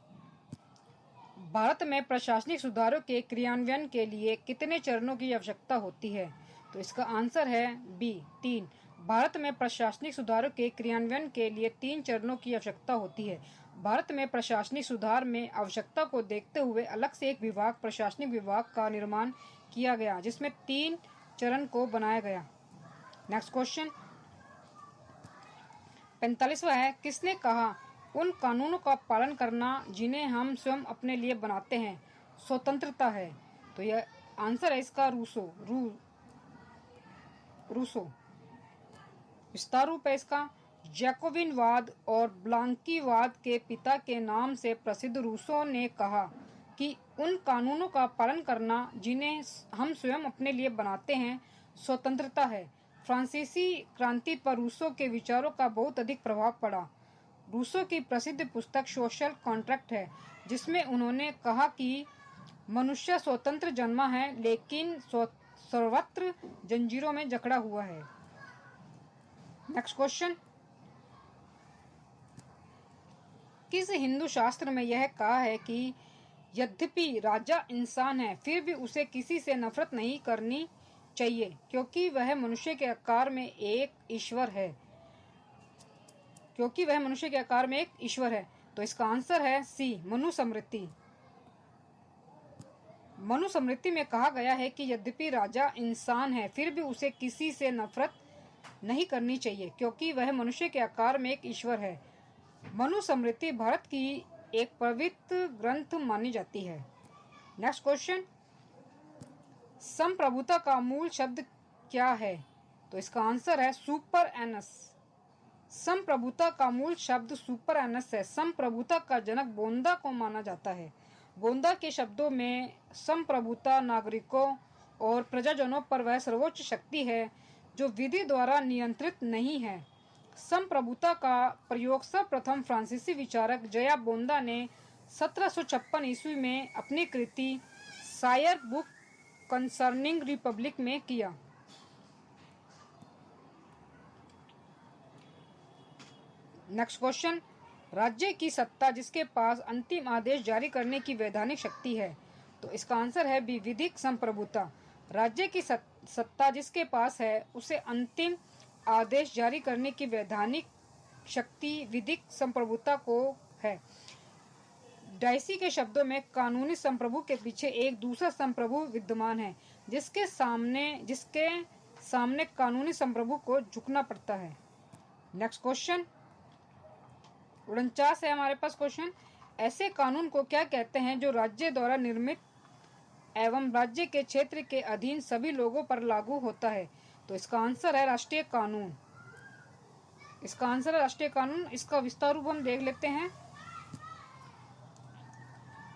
भारत में प्रशासनिक सुधारों के क्रियान्वयन के लिए कितने चरणों की आवश्यकता होती है? तो इसका आंसर है बी 3। भारत में प्रशासनिक सुधारों के क्रियान्वयन के लिए 3 चरणों की आवश्यकता होती है। भारत में प्रशासनिक सुधार में आवश्यकता को देखते हुए अलग से एक विभाग, प्रशासनिक विभाग का निर्माण किया गया, जिसमें 3 चरण को बनाया गया। नेक्स्ट क्वेश्चन, 45वां है, किसने कहा उन कानूनों का पालन करना जिन्हें हम स्वयं अपने लिए बनाते हैं स्वतंत्रता है? तो यह आंसर है इसका रूसो। विस्तार रूप है इसका, जैकोबिनवाद और ब्लांकीवाद के पिता के नाम से प्रसिद्ध रूसो ने कहा कि उन कानूनों का पालन करना जिन्हें हम स्वयं अपने लिए बनाते हैं स्वतंत्रता है। फ्रांसीसी क्रांति पर रूसो के विचारों का बहुत अधिक प्रभाव पड़ा। रूसो की प्रसिद्ध पुस्तक सोशल कॉन्ट्रैक्ट है, जिसमें उन्होंने कहा कि मनुष्य स्वतंत्र जन्मा है लेकिन सर्वत्र जंजीरों में जकड़ा हुआ है। नेक्स्ट क्वेश्चन, किस हिंदू शास्त्र में यह कहा है कि यद्यपि राजा इंसान है फिर भी उसे किसी से नफरत नहीं करनी चाहिए, क्योंकि वह मनुष्य के आकार में एक ईश्वर है? तो इसका आंसर है सी, मनुस्मृति। मनुस्मृति में कहा गया है कि यद्यपि राजा इंसान है फिर भी उसे किसी से नफरत नहीं करनी चाहिए, क्योंकि वह मनुष्य के आकार में एक ईश्वर है। मनुस्मृति भारत की एक पवित्र ग्रंथ मानी जाती है। नेक्स्ट क्वेश्चन, संप्रभुता का मूल शब्द क्या है? तो इसका आंसर है सुपर एनस। संप्रभुता का मूल शब्द सुपर एनस है। संप्रभुता का जनक गोंदा को माना जाता है। गोंदा के शब्दों में संप्रभुता नागरिकों और प्रजाजनों पर वह सर्वोच्च शक्ति है जो विधि द्वारा नियंत्रित नहीं है। संप्रभुता का प्रयोग सर्वप्रथम फ्रांसीसी विचारक जया बोंदा ने 1756 ईस्वी में अपनी कृति सायर बुक कंसर्निंग रिपब्लिक में किया। नेक्स्ट क्वेश्चन, राज्य की सत्ता जिसके पास अंतिम आदेश जारी करने की वैधानिक शक्ति है? तो इसका आंसर है बी, विधिक संप्रभुता। राज्य की सत्ता जिसके पास है उसे अंतिम आदेश जारी करने की वैधानिक शक्ति विधिक संप्रभुता को है। डाइसी के शब्दों में कानूनी संप्रभु के पीछे एक दूसरा संप्रभु विद्यमान है, जिसके सामने कानूनी संप्रभु को झुकना पड़ता है। नेक्स्ट क्वेश्चन, 49 है हमारे पास क्वेश्चन, ऐसे कानून को क्या कहते हैं जो राज्य द्वारा निर्मित एवं राज्य के क्षेत्र के अधीन सभी लोगों पर लागू होता है? तो इसका आंसर है राष्ट्रीय कानून। इसका विस्तार रूप हम देख लेते हैं।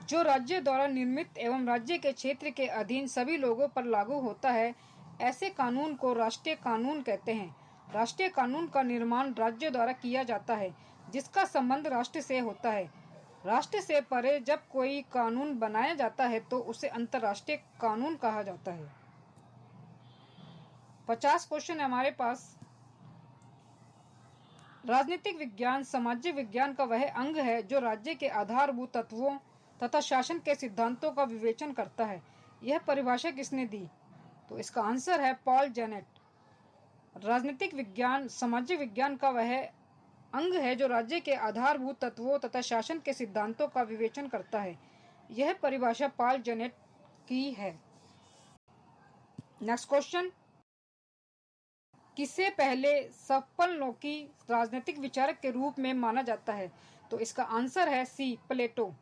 जो राज्य द्वारा निर्मित एवं राज्य के क्षेत्र के अधीन सभी लोगों पर लागू होता है, ऐसे कानून को राष्ट्रीय कानून कहते हैं। राष्ट्रीय कानून का निर्माण राज्य द्वारा किया जाता है, जिसका संबंध राष्ट्र से होता है। राष्ट्र से परे जब कोई कानून बनाया जाता है तो उसे अंतर्राष्ट्रीय कानून कहा जाता है। 50 क्वेश्चन है हमारे पास। राजनीतिक विज्ञान सामाजिक विज्ञान का वह अंग है जो राज्य के आधारभूत तत्वों तथा शासन के सिद्धांतों का विवेचन करता है। यह परिभाषा किसने दी? तो इसका आंसर है पॉल जेनेट। राजनीतिक विज्ञान सामाजिक विज्ञान का वह अंग है जो राज्य के आधारभूत तत्वों तथा शासन के सिद्धांतों का विवेचन करता है। यह परिभाषा पॉल जेनेट की है। नेक्स्ट क्वेश्चन, किसे पहले सफल लोकी राजनीतिक विचारक के रूप में माना जाता है? तो इसका आंसर है सी, प्लेटो।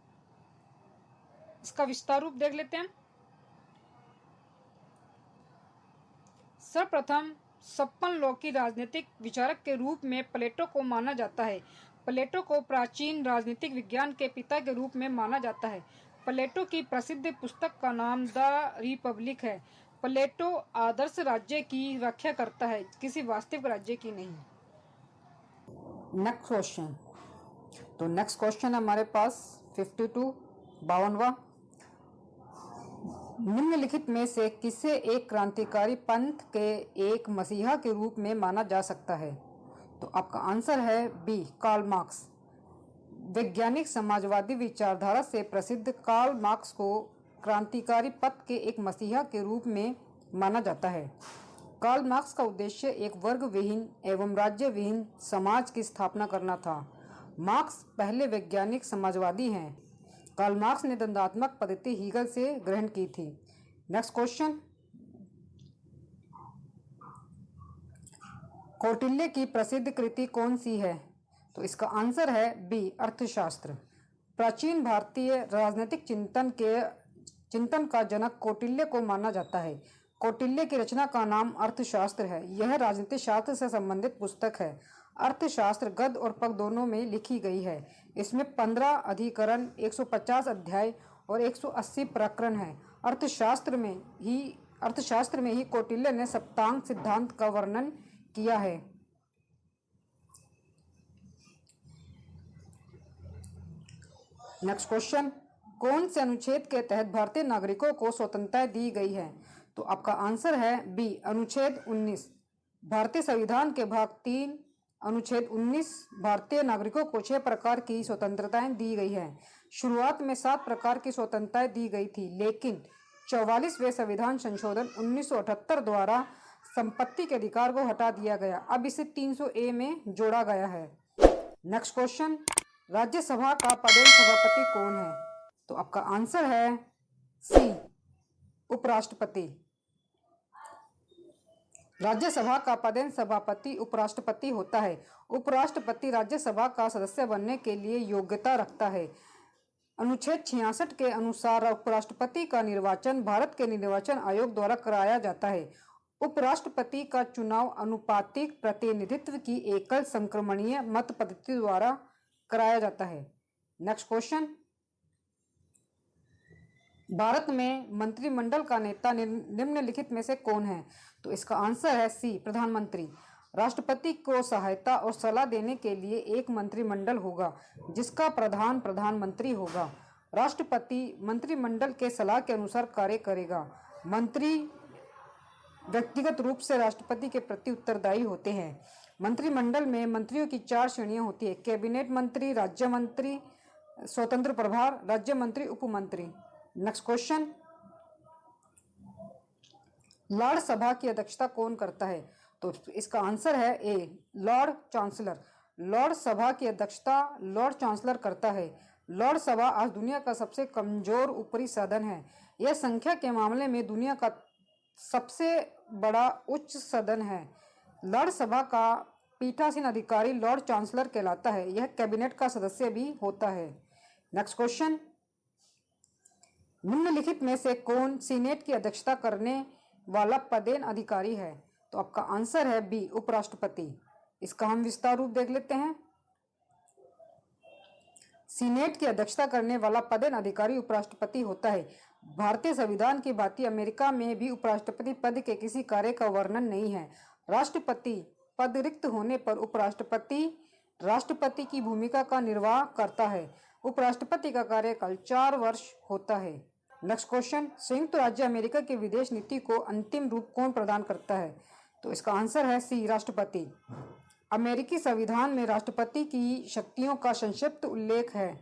इसका विस्तार रूप देख लेते हैं। सर्वप्रथम 56 लोकी राजनीतिक विचारक के रूप में प्लेटो को माना जाता है। प्लेटो को प्राचीन राजनीतिक विज्ञान के पिता के रूप में माना जाता है। प्लेटो की प्रसिद्ध पुस्तक का नाम द रिपब्लिक है। प्लेटो आदर्श राज्य की व्याख्या करता है, किसी वास्तविक राज्य की नहीं। Next question. तो नेक्स्ट क्वेश्चन हमारे पास 52 52वां। निम्नलिखित में से किसे एक क्रांतिकारी पंथ के एक मसीहा के रूप में माना जा सकता है? तो आपका आंसर है बी, कार्ल मार्क्स। वैज्ञानिक समाजवादी विचारधारा से प्रसिद्ध कार्ल मार्क्स को क्रांतिकारी पंथ के एक मसीहा के रूप में माना जाता है। कार्ल मार्क्स का उद्देश्य एक वर्ग विहीन एवं राज्य विहीन समाज की स्थापना करना था। मार्क्स पहले वैज्ञानिक समाजवादी हैं। कार्ल मार्क्स ने द्वंद्वात्मक पद्धति हीगल से ग्रहण की थी। Next question. कौटिल्य की प्रसिद्ध कृति कौन सी है? तो इसका आंसर है बी, अर्थशास्त्र। प्राचीन भारतीय राजनीतिक चिंतन का जनक कौटिल्य को माना जाता है। कौटिल्य की रचना का नाम अर्थशास्त्र है। यह राजनीतिक शास्त्र से संबंधित पुस्तक है। अर्थशास्त्र गद्य और पद्य दोनों में लिखी गई है। इसमें 15 अधिकरण, 150 अध्याय और 180 प्रकरण हैं। अर्थशास्त्र में ही कौटिल्य ने सप्तांग सिद्धांत का वर्णन किया है। Next question. कौन से अनुच्छेद के तहत भारतीय नागरिकों को स्वतंत्रता दी गई है? तो आपका आंसर है बी, अनुच्छेद 19। भारतीय संविधान के भाग 3 अनुच्छेद 19 भारतीय नागरिकों को 6 प्रकार की स्वतंत्रताएं दी गई है। शुरुआत में 7 प्रकार की स्वतंत्रताएं दी गई थी, लेकिन 44वें संविधान संशोधन 1978 द्वारा संपत्ति के अधिकार को हटा दिया गया। अब इसे 300A में जोड़ा गया है। Next question. राज्यसभा का पदेन सभापति कौन है? तो आपका आंसर है सी, उपराष्ट्रपति। राज्यसभा का पदेन सभापति उपराष्ट्रपति होता है। उपराष्ट्रपति राज्यसभा का सदस्य बनने के लिए योग्यता रखता है। अनुच्छेद 66 के अनुसार उपराष्ट्रपति का निर्वाचन भारत के निर्वाचन आयोग द्वारा कराया जाता है। उपराष्ट्रपति का चुनाव अनुपातिक प्रतिनिधित्व की एकल संक्रमणीय मत पद्धति द्वारा कराया जाता है। Next question. भारत में मंत्रिमंडल का नेता निम्नलिखित में से कौन है? तो इसका आंसर है सी, प्रधानमंत्री। राष्ट्रपति को सहायता और सलाह देने के लिए एक मंत्रिमंडल होगा, जिसका प्रधान प्रधानमंत्री होगा। राष्ट्रपति मंत्रिमंडल के सलाह के अनुसार कार्य करेगा। मंत्री व्यक्तिगत रूप से राष्ट्रपति के प्रति उत्तरदायी होते हैं। मंत्रिमंडल में मंत्रियों की 4 श्रेणियां होती है: कैबिनेट मंत्री, राज्य मंत्री, स्वतंत्र प्रभार, राज्य मंत्री, उपमंत्री। Next question. लॉर्ड सभा की अध्यक्षता कौन करता है? तो इसका आंसर है ए, लॉर्ड चांसलर। लॉर्ड सभा की अध्यक्षता लॉर्ड चांसलर करता है। लॉर्ड सभा आज दुनिया का सबसे कमजोर ऊपरी सदन है। यह संख्या के मामले में दुनिया का सबसे बड़ा उच्च सदन है। लॉर्ड सभा का पीठासीन अधिकारी लॉर्ड चांसलर कहलाता है। यह कैबिनेट का सदस्य भी होता है। Next question. निम्नलिखित में से कौन सीनेट की अध्यक्षता करने वाला पदेन अधिकारी है? तो आपका आंसर है बी, उपराष्ट्रपति। इसका हम विस्तार रूप देख लेते हैं। सीनेट की अध्यक्षता करने वाला पदेन अधिकारी उपराष्ट्रपति होता है। भारतीय संविधान की भांति अमेरिका में भी उपराष्ट्रपति पद के किसी कार्य का वर्णन नहीं है। राष्ट्रपति पद रिक्त होने पर उपराष्ट्रपति राष्ट्रपति की भूमिका का निर्वाह करता है। उपराष्ट्रपति का कार्यकाल 4 वर्ष होता है। Next question. संयुक्त राज्य अमेरिका की विदेश नीति को अंतिम रूप कौन प्रदान करता है? तो इसका आंसर है सी, राष्ट्रपति। अमेरिकी संविधान में राष्ट्रपति की शक्तियों का संक्षिप्त उल्लेख है,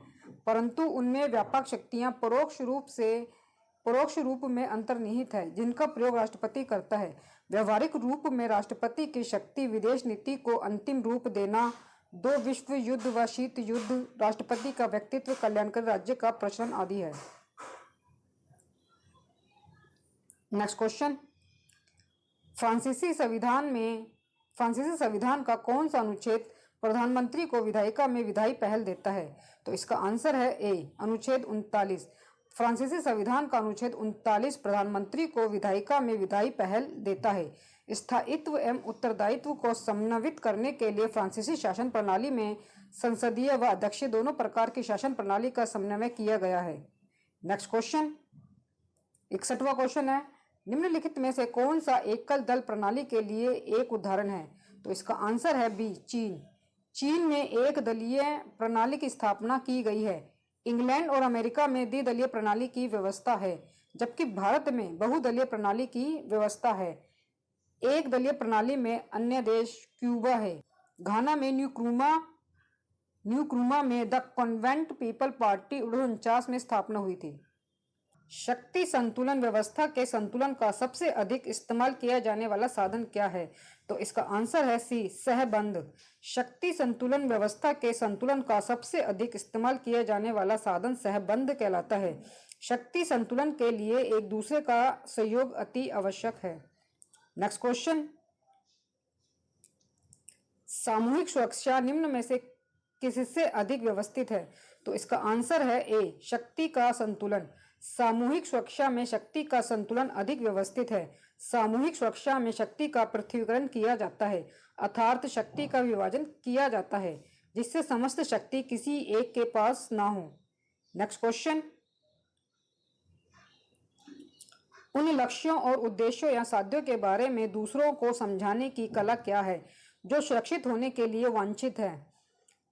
परंतु उनमें व्यापक शक्तियां परोक्ष रूप में अंतर्निहित है, जिनका प्रयोग राष्ट्रपति करता है। व्यवहारिक रूप में राष्ट्रपति की शक्ति विदेश नीति को अंतिम रूप देना, 2 विश्व युद्ध व शीत युद्ध, राष्ट्रपति का व्यक्तित्व, कल्याणकारी राज्य का प्रचलन आदि है। Next question. फ्रांसीसी संविधान का कौन सा अनुच्छेद प्रधानमंत्री को विधायिका में विधायी पहल देता है? तो इसका आंसर है ए, अनुच्छेद 39। फ्रांसीसी संविधान का अनुच्छेद 39 प्रधानमंत्री को विधायिका में विधायी पहल देता है। स्थायित्व एवं उत्तरदायित्व को समन्वित करने के लिए फ्रांसीसी शासन प्रणाली में संसदीय व अध्यक्षीय दोनों प्रकार की शासन प्रणाली का समन्वय किया गया है। नेक्स्ट क्वेश्चन, 61वां क्वेश्चन है, निम्नलिखित में से कौन सा एकल दल प्रणाली के लिए एक उदाहरण है? तो इसका आंसर है बी, चीन। चीन में एक दलीय प्रणाली की स्थापना की गई है। इंग्लैंड और अमेरिका में द्विदलीय प्रणाली की व्यवस्था है, जबकि भारत में बहुदलीय प्रणाली की व्यवस्था है। एक दलीय प्रणाली में अन्य देश क्यूबा है। घाना में न्यू क्रूमा में द कॉन्वेंट पीपल पार्टी 1949 में स्थापना हुई थी। शक्ति संतुलन व्यवस्था के संतुलन का सबसे अधिक इस्तेमाल किया जाने वाला साधन क्या है? तो इसका आंसर है सी, सहबंध। शक्ति संतुलन व्यवस्था के संतुलन का सबसे अधिक इस्तेमाल किया जाने वाला साधन सहबंध कहलाता है। शक्ति संतुलन के लिए एक दूसरे का सहयोग अति आवश्यक है। नेक्स्ट क्वेश्चन, सामूहिक सुरक्षा निम्न में से किससे अधिक व्यवस्थित है? तो इसका आंसर है ए, शक्ति का संतुलन। सामूहिक सुरक्षा में शक्ति का संतुलन अधिक व्यवस्थित है। सामूहिक सुरक्षा में शक्ति का पृथ्वीकरण किया जाता है, अर्थात शक्ति का विभाजन किया जाता है, जिससे समस्त शक्ति किसी एक के पास ना हो। नेक्स्ट क्वेश्चन, उन लक्ष्यों और उद्देश्यों या साध्यों के बारे में दूसरों को समझाने की कला क्या है जो सुरक्षित होने के लिए वांछित है?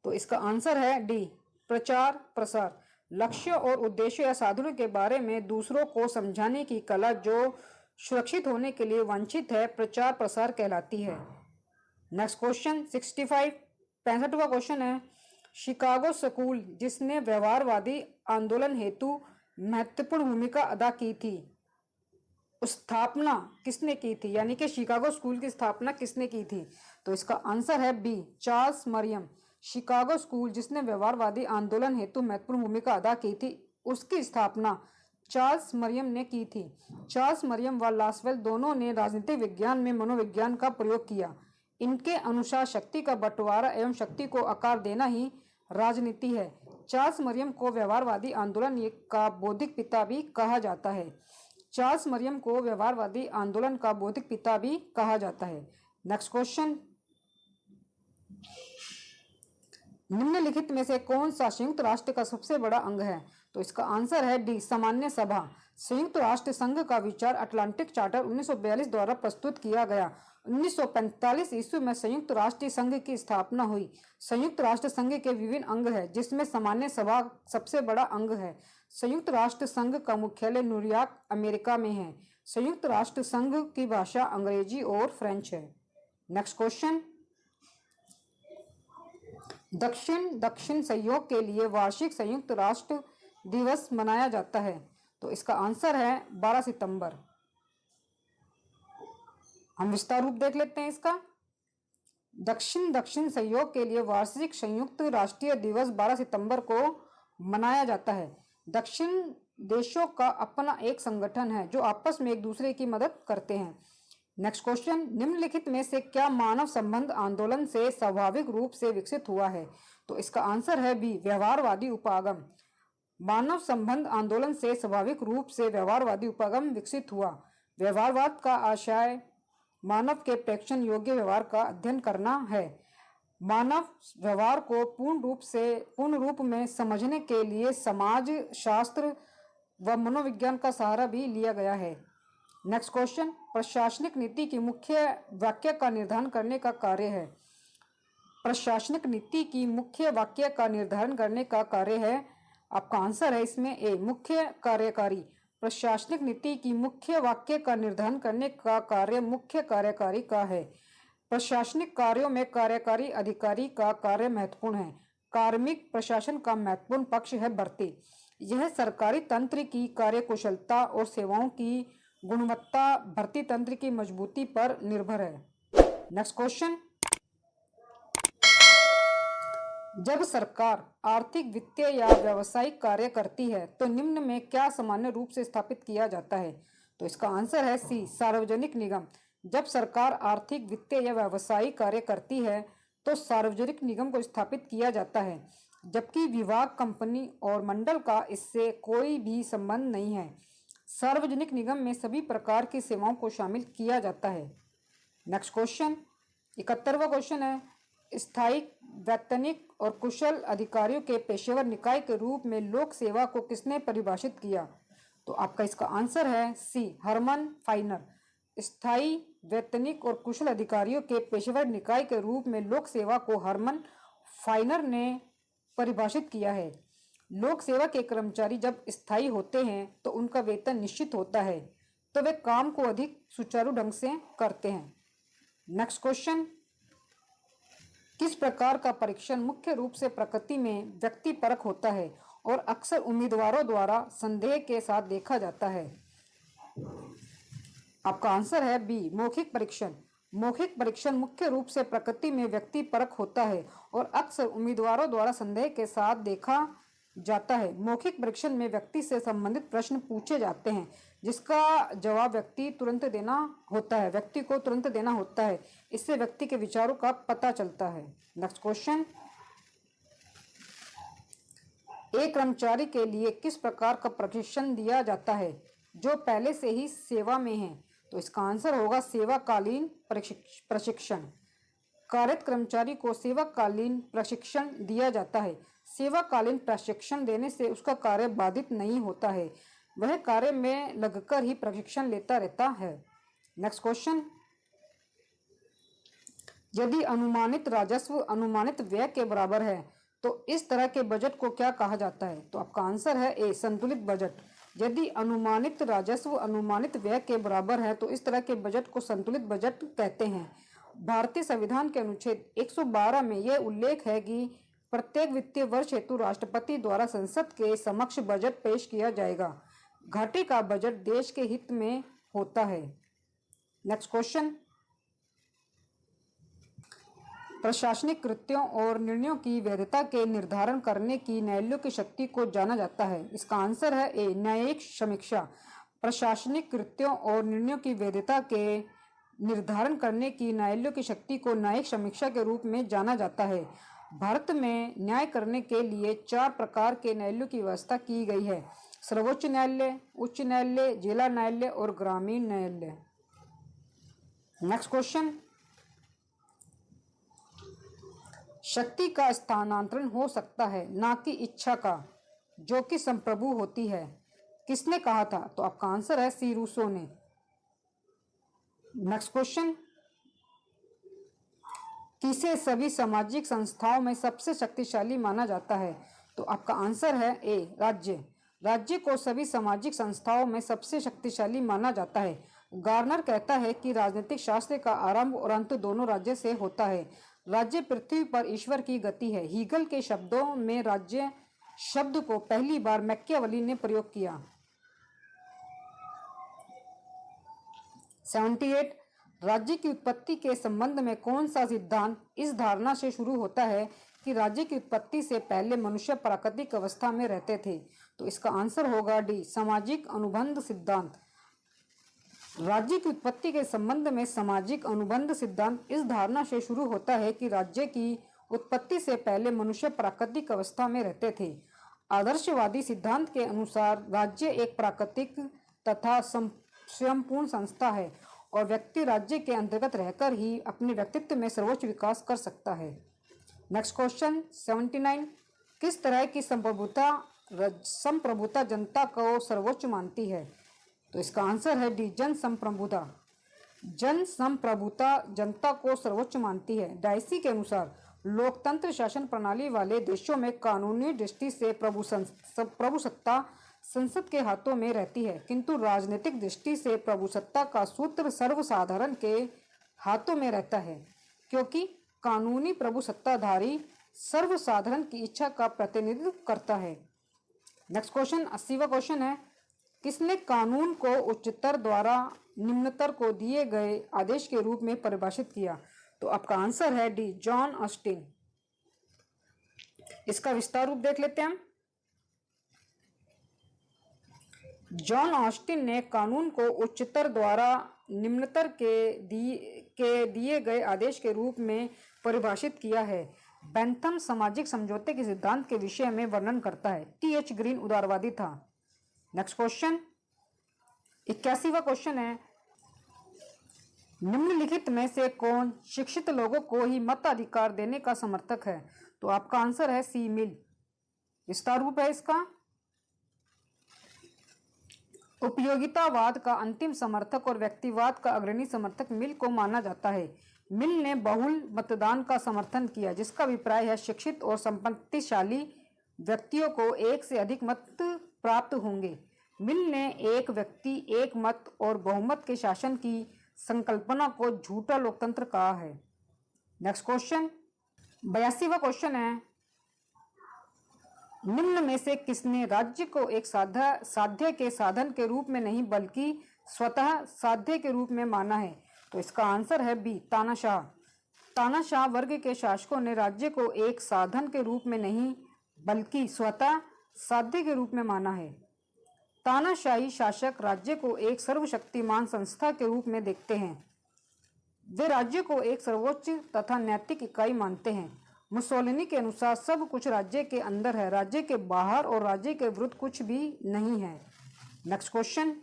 तो इसका आंसर है डी, प्रचार प्रसार। लक्ष्यों और उद्देश्यों या साधनों के बारे में दूसरों को समझाने की कला जो सुरक्षित होने के लिए वांछित है, प्रचार प्रसार कहलाती है। नेक्स्ट क्वेश्चन, 65वां क्वेश्चन है, शिकागो स्कूल जिसने व्यवहारवादी आंदोलन हेतु महत्वपूर्ण भूमिका अदा की थी, स्थापना किसने की थी? यानी कि शिकागो स्कूल की स्थापना किसने की थी? तो इसका आंसर है B, Charles Merriam. Chicago school जिसने व्यवहारवादी आंदोलन हेतु महत्वपूर्ण भूमिका अदा की थी, उसकी स्थापना चार्ल्स मरियम ने की थी। चार्ल्स मरियम व लासवेल दोनों ने राजनीतिक विज्ञान में मनोविज्ञान का प्रयोग किया। इनके अनुसार शक्ति का बंटवारा एवं शक्ति को आकार देना ही राजनीति है। चार्ल्स मरियम को व्यवहारवादी आंदोलन का बौद्धिक पिता भी कहा जाता है। चार्ल्स मरियम को व्यवहारवादी आंदोलन का बौद्धिक पिता भी कहा जाता है। नेक्स्ट क्वेश्चन, निम्नलिखित में से कौन सा संयुक्त राष्ट्र का सबसे बड़ा अंग है? तो इसका आंसर है डी, सामान्य सभा। संयुक्त राष्ट्र संघ का विचार अटलांटिक चार्टर 1942 द्वारा प्रस्तुत किया गया। 1945 ईस्वी में संयुक्त राष्ट्र संघ की स्थापना हुई। संयुक्त राष्ट्र संघ के विभिन्न अंग हैं, जिसमें सामान्य सभा सबसे बड़ा अंग है। संयुक्त राष्ट्र संघ का मुख्यालय न्यूयॉर्क, अमेरिका में है। संयुक्त राष्ट्र संघ की भाषा अंग्रेजी और फ्रेंच है। नेक्स्ट क्वेश्चन, दक्षिण दक्षिण सहयोग के लिए वार्षिक संयुक्त राष्ट्र दिवस मनाया जाता है। तो इसका आंसर है 12 सितंबर। हम विस्तार रूप देख लेते हैं इसका। दक्षिण दक्षिण सहयोग के लिए वार्षिक संयुक्त राष्ट्रीय दिवस 12 सितंबर को मनाया जाता है। दक्षिण देशों का अपना एक संगठन है जो आपस में एक दूसरे की मदद करते हैं। नेक्स्ट क्वेश्चन, निम्नलिखित में से क्या मानव संबंध आंदोलन से स्वाभाविक रूप से विकसित हुआ है? तो इसका आंसर है बी, व्यवहारवादी उपागम। मानव संबंध आंदोलन से स्वाभाविक रूप से व्यवहारवादी उपागम विकसित हुआ। व्यवहारवाद का आशय मानव के प्रेक्षण योग्य व्यवहार का अध्ययन करना है। मानव व्यवहार को पूर्ण रूप में समझने के लिए समाज शास्त्र व मनोविज्ञान का सहारा भी लिया गया है। नेक्स्ट क्वेश्चन, प्रशासनिक नीति की मुख्य वाक्य का निर्धारण करने का कार्य है। प्रशासनिक नीति की मुख्य वाक्य का निर्धारण करने का कार्य है, आपका आंसर है इसमें ए, मुख्य कार्यकारी। प्रशासनिक नीति की मुख्य वाक्य का निर्धारण करने का कार्य मुख्य कार्यकारी का है। प्रशासनिक कार्यों में कार्यकारी अधिकारी का कार्य महत्वपूर्ण है। कार्मिक प्रशासन का महत्वपूर्ण पक्ष है भर्ती। यह सरकारी तंत्र की कार्यकुशलता और सेवाओं की गुणवत्ता भर्ती तंत्र की मजबूती पर निर्भर है। नेक्स्ट क्वेश्चन, जब सरकार आर्थिक, वित्तीय या व्यावसायिक कार्य करती है तो निम्न में क्या सामान्य रूप से स्थापित किया जाता है? तो इसका आंसर है सी, सार्वजनिक निगम। जब सरकार आर्थिक, वित्तीय या व्यावसायिक कार्य करती है तो सार्वजनिक निगम को स्थापित किया जाता है, जबकि विभाग, कंपनी और मंडल का इससे कोई भी संबंध नहीं है। सार्वजनिक निगम में सभी प्रकार की सेवाओं को शामिल किया जाता है। नेक्स्ट क्वेश्चन, 71वां क्वेश्चन है, स्थायी, वैतनिक और कुशल अधिकारियों के पेशेवर निकाय के रूप में लोक सेवा को किसने परिभाषित किया? तो आपका इसका आंसर है सी, हरमन फाइनर। स्थायी, वैतनिक और कुशल अधिकारियों के पेशेवर निकाय के रूप में लोक सेवा को हरमन फाइनर ने परिभाषित किया है। लोक सेवा के कर्मचारी जब स्थायी होते हैं तो उनका वेतन निश्चित होता है, तो वे काम को अधिक सुचारू ढंग से करते हैं। नेक्स्ट क्वेश्चन, किस प्रकार का परीक्षण मुख्य रूप से प्रकृति में व्यक्तिपरक होता है और अक्सर उम्मीदवारों द्वारा संदेह के साथ देखा जाता है? आपका आंसर है बी, मौखिक परीक्षण। मौखिक परीक्षण मुख्य रूप से प्रकृति में व्यक्तिपरक होता है और अक्सर उम्मीदवारों द्वारा संदेह के साथ देखा जाता है। मौखिक परीक्षण में व्यक्ति से संबंधित प्रश्न पूछे जाते हैं, जिसका जवाब व्यक्ति को तुरंत देना होता है। इससे व्यक्ति के विचारों का पता चलता है। नेक्स्ट क्वेश्चन, एक कर्मचारी के लिए किस प्रकार का प्रशिक्षण दिया जाता है जो पहले से ही सेवा में है? तो इसका आंसर होगा सेवाकालीन प्रशिक्षण। कार्यरत कर्मचारी को सेवाकालीन प्रशिक्षण दिया जाता है। सेवाकालीन प्रशिक्षण देने से उसका कार्य बाधित नहीं होता है, वह कार्य में लगकर ही प्रशिक्षण लेता रहता है। नेक्स्ट क्वेश्चन, यदि अनुमानित राजस्व अनुमानित व्यय के बराबर है तो इस तरह के बजट को क्या कहा जाता है? तो आपका आंसर है ए, संतुलित बजट। यदि अनुमानित राजस्व अनुमानित व्यय के बराबर है तो इस तरह के बजट को संतुलित बजट कहते हैं। भारतीय संविधान के अनुच्छेद 112 में यह उल्लेख है कि प्रत्येक वित्तीय वर्ष हेतु राष्ट्रपति द्वारा संसद के समक्ष बजट पेश किया जाएगा। घाटे का बजट देश के हित में होता है। नेक्स्ट क्वेश्चन, प्रशासनिक कृत्यों और निर्णयों की वैधता के निर्धारण करने की न्यायालयों की शक्ति को जाना जाता है। इसका आंसर है ए, न्यायिक समीक्षा। प्रशासनिक कृत्यों और निर्णयों की वैधता के निर्धारण करने की न्यायालयों की शक्ति को न्यायिक समीक्षा के रूप में जाना जाता है। भारत में न्याय करने के लिए 4 प्रकार के न्यायालयों की व्यवस्था की गई है: सर्वोच्च न्यायालय, उच्च न्यायालय, जिला न्यायालय और ग्रामीण न्यायालय। नेक्स्ट क्वेश्चन, शक्ति का स्थानांतरण हो सकता है ना कि इच्छा का, जो कि संप्रभु होती है, किसने कहा था? तो आपका आंसर है सी, रूसो ने। नेक्स्ट क्वेश्चन, किसे सभी सामाजिक संस्थाओं में सबसे शक्तिशाली माना जाता है? तो आपका आंसर है ए, राज्य। राज्य को सभी सामाजिक संस्थाओं में सबसे शक्तिशाली माना जाता है। गार्नर कहता है कि राजनीतिक शास्त्र का आरंभ और अंत दोनों राज्य से होता है। राज्य पृथ्वी पर ईश्वर की गति है। हीगल के शब्दों में राज्य शब्द को पहली बार मैकियावेली ने प्रयोग किया। 78, राज्य की उत्पत्ति के संबंध में कौन सा सिद्धांत इस धारणा से शुरू होता है कि राज्य की उत्पत्ति से पहले मनुष्य प्राकृतिक अवस्था में रहते थे? तो इसका आंसर होगा डी, सामाजिक अनुबंध सिद्धांत। राज्य की उत्पत्ति के संबंध में सामाजिक अनुबंध सिद्धांत इस धारणा से शुरू होता है कि राज्य की उत्पत्ति से पहले मनुष्य प्राकृतिक अवस्था में रहते थे। आदर्शवादी सिद्धांत के अनुसार राज्य एक प्राकृतिक तथा स्वयंपूर्ण संस्था है और व्यक्ति राज्य के अंतर्गत रहकर ही अपने व्यक्तित्व में सर्वोच्च विकास कर सकता है। नेक्स्ट क्वेश्चन 79, किस तरह की संप्रभुता जनता को सर्वोच्च मानती है? तो इसका आंसर है डी, जन संप्रभुता। जन संप्रभुता जनता को सर्वोच्च मानती है। डायसी के अनुसार लोकतंत्र शासन प्रणाली वाले देशों में कानूनी दृष्टि से प्रभुसत्ता संसद के हाथों में रहती है, किंतु राजनीतिक दृष्टि से प्रभुसत्ता का सूत्र सर्वसाधारण के हाथों में रहता है, क्योंकि कानूनी प्रभुसत्ताधारी सर्वसाधारण की इच्छा का प्रतिनिधित्व करता है। नेक्स्ट क्वेश्चन 80वां क्वेश्चन है, किसने कानून को उच्चतर द्वारा निम्नतर को दिए गए आदेश के रूप में परिभाषित किया? तो आपका आंसर है डी, जॉन ऑस्टिन। इसका विस्तार रूप देख लेते हैं हम। जॉन ऑस्टिन ने कानून को उच्चतर द्वारा निम्नतर के दिए गए आदेश के रूप में परिभाषित किया है। बेंथम सामाजिक समझौते के सिद्धांत के विषय में वर्णन करता है। टी.एच. ग्रीन उदारवादी था। नेक्स्ट क्वेश्चन 81वां क्वेश्चन है, निम्नलिखित में से कौन शिक्षित लोगों को ही मताधिकार देने का समर्थक है? तो आपका आंसर है सी मिल। विस्तार रूप है इसका, उपयोगितावाद का अंतिम समर्थक और व्यक्तिवाद का अग्रणी समर्थक मिल को माना जाता है। मिल ने बहुल मतदान का समर्थन किया, जिसका अभिप्राय है शिक्षित और संपत्तिशाली व्यक्तियों को एक से अधिक मत प्राप्त होंगे। मिल ने एक व्यक्ति एक मत और बहुमत के शासन की संकल्पना को झूठा लोकतंत्र कहा है। नेक्स्ट क्वेश्चन 82वां क्वेश्चन है, निम्न में से किसने राज्य को एक साध्य के साधन के रूप में नहीं बल्कि स्वतः साध्य के रूप में माना है? तो इसका आंसर है बी तानाशाह। तानाशाह वर्ग के शासकों ने राज्य को एक साधन के रूप में नहीं बल्कि स्वतः साध्य के रूप में माना है। तानाशाही शासक राज्य को एक सर्वशक्तिमान संस्था के रूप में देखते हैं। वे राज्य को एक सर्वोच्च तथा नैतिक इकाई मानते हैं। मुसोलिनी के अनुसार सब कुछ राज्य के अंदर है, राज्य के बाहर और राज्य के विरुद्ध कुछ भी नहीं है। नेक्स्ट क्वेश्चन,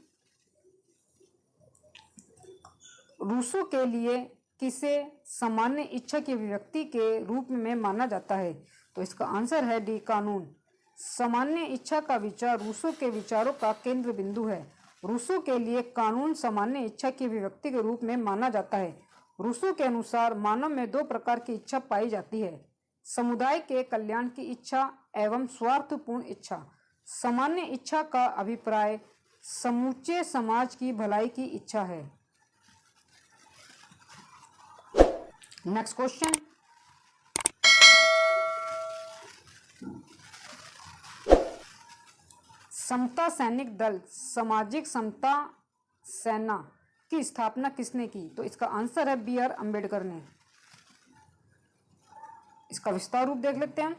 रूसों के लिए किसे सामान्य इच्छा की अभिव्यक्ति के रूप में माना जाता है? तो इसका आंसर है डी कानून। सामान्य इच्छा का विचार रूसों के विचारों का केंद्र बिंदु है। रूसों के लिए कानून सामान्य इच्छा की अभिव्यक्ति के रूप में माना जाता है। रूसों के अनुसार मानव में दो प्रकार की इच्छा पाई जाती है, समुदाय के कल्याण की इच्छा एवं स्वार्थपूर्ण इच्छा। सामान्य इच्छा का अभिप्राय समूचे समाज की भलाई की इच्छा है। नेक्स्ट क्वेश्चन, समता सैनिक दल सामाजिक समता सेना की स्थापना किसने की? तो इसका आंसर है बी आर अम्बेडकर ने। इसका विस्तार रूप देख लेते हैं।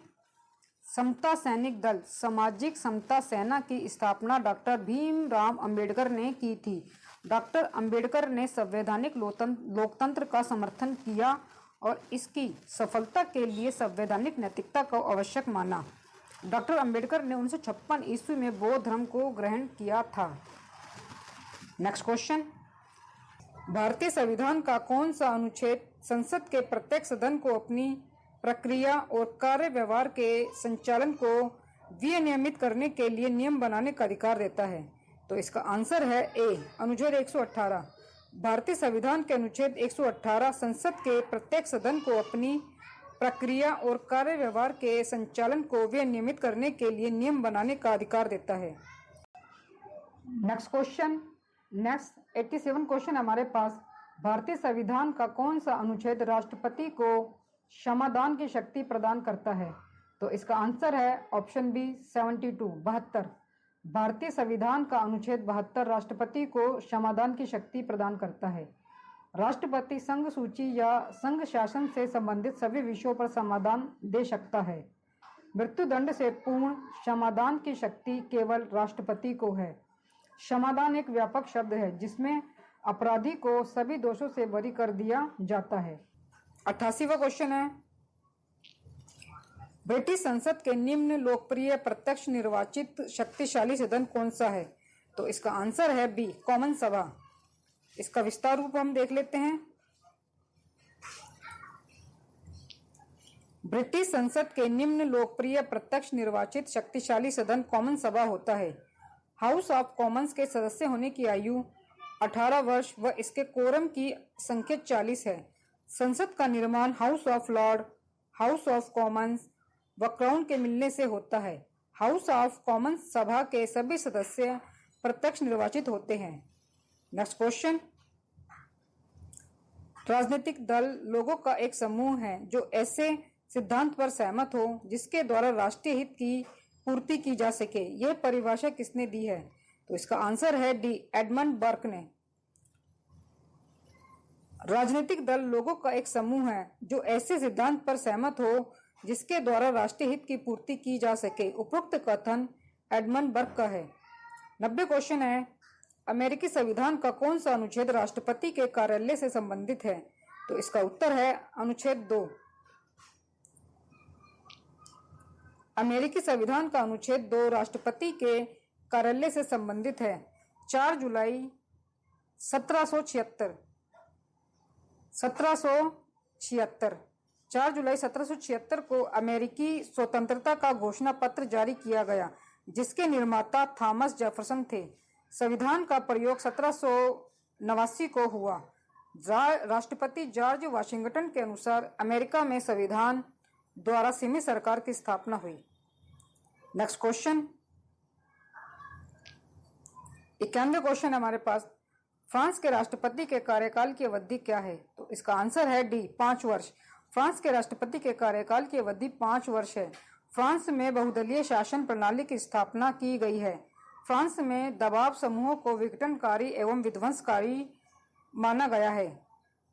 समता सैनिक दल सामाजिक समता सेना की स्थापना डॉक्टर भीमराव अंबेडकर ने की थी। डॉक्टर अंबेडकर ने संवैधानिक लोकतंत्र का समर्थन किया और इसकी सफलता के लिए संवैधानिक नैतिकता को आवश्यक माना। डॉक्टर अंबेडकर ने 1956 ईस्वी में बौद्ध धर्म को ग्रहण किया था। नेक्स्ट क्वेश्चन, भारतीय संविधान का कौन सा अनुच्छेद संसद के प्रत्येक सदन को अपनी प्रक्रिया और कार्य व्यवहार के संचालन को विनियमित करने के लिए नियम बनाने का अधिकार देता है? तो इसका आंसर है ए अनुच्छेद 118। भारतीय संविधान के अनुच्छेद 118 संसद के प्रत्येक सदन को अपनी प्रक्रिया और कार्य व्यवहार के संचालन को विनियमित करने के लिए नियम बनाने का अधिकार देता है। नेक्स्ट क्वेश्चन, नेक्स्ट 87 क्वेश्चन हमारे पास, भारतीय संविधान का कौन सा अनुच्छेद राष्ट्रपति को क्षमादान की शक्ति प्रदान करता है? तो इसका आंसर है ऑप्शन बी 72। भारतीय संविधान का अनुच्छेद 72 राष्ट्रपति को क्षमादान की शक्ति प्रदान करता है। राष्ट्रपति संघ सूची या संघ शासन से संबंधित सभी विषयों पर समाधान दे सकता है। मृत्युदंड से पूर्ण क्षमादान की शक्ति केवल राष्ट्रपति को है। क्षमादान एक व्यापक शब्द है जिसमें अपराधी को सभी दोषों से बरी कर दिया जाता है। 88वां क्वेश्चन है, ब्रिटिश संसद के निम्न लोकप्रिय प्रत्यक्ष निर्वाचित शक्तिशाली सदन कौन सा है? तो इसका आंसर है बी कॉमन सभा। इसका विस्तार रूप हम देख लेते हैं। ब्रिटिश संसद के निम्न लोकप्रिय प्रत्यक्ष निर्वाचित शक्तिशाली सदन कॉमन सभा होता है। हाउस ऑफ कॉमन्स के सदस्य होने की आयु 18 वर्ष व इसके कोरम की संख्या 40 है। संसद का निर्माण house of Lord, house of Commons व क्राउन के मिलने से होता है। हाउस ऑफ कॉमन्स सभा के सभी सदस्य प्रत्यक्ष निर्वाचित होते हैं। नेक्स्ट क्वेश्चन, राजनीतिक दल लोगों का एक समूह है जो ऐसे सिद्धांत पर सहमत हो जिसके द्वारा राष्ट्रीय हित की पूर्ति की जा सके। यह परिभाषा किसने दी है? तो इसका आंसर है डी एडमंड बर्क ने। राजनीतिक दल लोगों का एक समूह है जो ऐसे सिद्धांत पर सहमत हो जिसके द्वारा राष्ट्रीय हित की पूर्ति की जा सके। उपरोक्त कथन एडमंड बर्क का है। 90 क्वेश्चन है, अमेरिकी संविधान का कौन सा अनुच्छेद राष्ट्रपति के कार्यालय से संबंधित है? तो इसका उत्तर है अनुच्छेद 2। अमेरिकी संविधान का अनुच्छेद 2 राष्ट्रपति के कार्यालय से संबंधित है। 4 जुलाई 1776 4 जुलाई 1776 को अमेरिकी स्वतंत्रता का घोषणा पत्र जारी किया गया, जिसके निर्माता थॉमस जेफरसन थे। संविधान का प्रयोग 1789 को हुआ। राष्ट्रपति जॉर्ज वाशिंगटन के अनुसार अमेरिका में संविधान द्वारा सीमित सरकार की स्थापना हुई। नेक्स्ट क्वेश्चन, 91 क्वेश्चन है हमारे पास। फ्रांस के राष्ट्रपति के कार्यकाल की अवधि क्या है? तो इसका आंसर है डी, 5 वर्ष। फ्रांस के राष्ट्रपति के कार्यकाल की अवधि 5 वर्ष है। फ्रांस में बहुदलीय शासन प्रणाली की स्थापना की गई है। फ्रांस में दबाव समूहों को विघटनकारी एवं विध्वंसकारी माना गया है,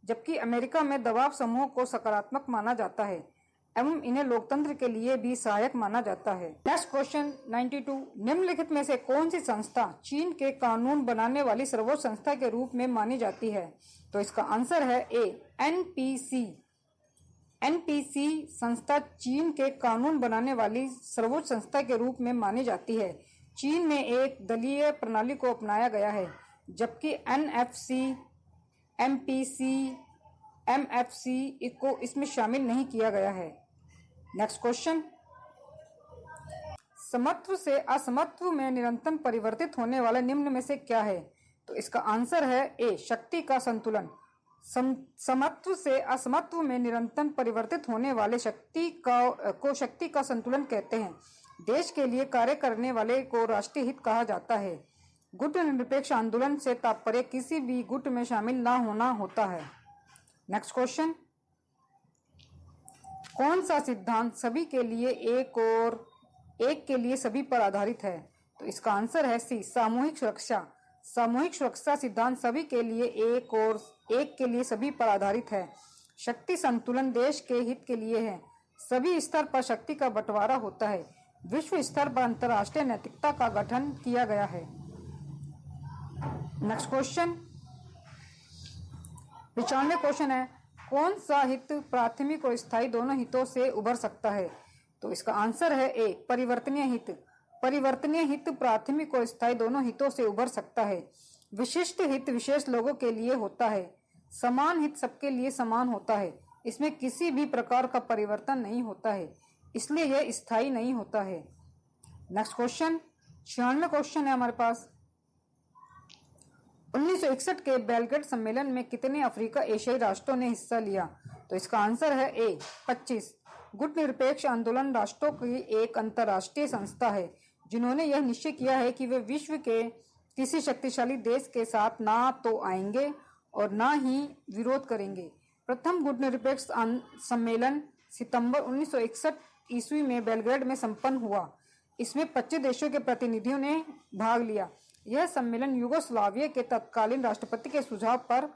जबकि अमेरिका में दबाव समूहों को सकारात्मक माना जाता है एवं इन्हें लोकतंत्र के लिए भी सहायक माना जाता है। नेक्स्ट क्वेश्चन 92, निम्नलिखित में से कौन सी संस्था चीन के कानून बनाने वाली सर्वोच्च संस्था के रूप में मानी जाती है? तो इसका आंसर है ए, एनपीसी। एनपीसी संस्था चीन के कानून बनाने वाली सर्वोच्च संस्था के रूप में मानी जाती है। चीन में एक दलीय प्रणाली को अपनाया गया है, जबकि एनएफसी, एमपीसी, एमएफसी को इसमें शामिल नहीं किया गया है। नेक्स्ट क्वेश्चन, समत्व से असमत्व में निरंतर परिवर्तित होने वाला निम्न में से क्या है? तो इसका आंसर है ए, शक्ति का संतुलन। समत्व से असमत्व में निरंतर परिवर्तित होने वाले शक्ति का संतुलन कहते हैं। देश के लिए कार्य करने वाले को राष्ट्रीय हित कहा जाता है। गुट निरपेक्ष आंदोलन से तात्पर्य किसी भी गुट में शामिल ना होना होता है। नेक्स्ट क्वेश्चन, कौन सा सिद्धांत सभी के लिए एक और एक के लिए सभी पर आधारित है? तो इसका आंसर है सी, सामूहिक सुरक्षा। सामूहिक सुरक्षा सिद्धांत सभी के लिए एक और एक के लिए सभी पर आधारित है। शक्ति संतुलन देश के हित के लिए है। सभी स्तर पर शक्ति का बंटवारा होता है। विश्व स्तर पर अंतर्राष्ट्रीय नैतिकता का गठन किया गया है। नेक्स्ट क्वेश्चन 95 क्वेश्चन है, कौन सा हित प्राथमिक और स्थायी दोनों हितों से उभर सकता है? तो इसका आंसर है ए, परिवर्तनीय हित। परिवर्तनीय हित प्राथमिक और स्थायी दोनों हितों से उभर सकता है। विशिष्ट हित विशेष लोगों के लिए होता है। समान हित सबके लिए समान होता है। इसमें किसी भी प्रकार का परिवर्तन नहीं होता है, इसलिए यह स्थायी नहीं होता है। नेक्स्ट क्वेश्चन 96 क्वेश्चन है हमारे पास। 1961 के बेलग्रेड सम्मेलन में कितने अफ्रीका एशियाई राष्ट्रों ने हिस्सा लिया? तो इसका आंसर है ए, 25। गुट निरपेक्ष आंदोलन राष्ट्रों की एक अंतर्राष्ट्रीय संस्था है, जिन्होंने यह निश्चय किया है कि वे विश्व के किसी शक्तिशाली देश के साथ ना तो आएंगे और ना ही विरोध करेंगे। प्रथम गुट निरपेक्ष सम्मेलन सितंबर 1961 ईस्वी में बेलग्रेड में संपन्न हुआ। इसमें 25 देशों के प्रतिनिधियों ने भाग लिया। यह सम्मेलन यूगोस्लाविया के तत्कालीन राष्ट्रपति के सुझाव पर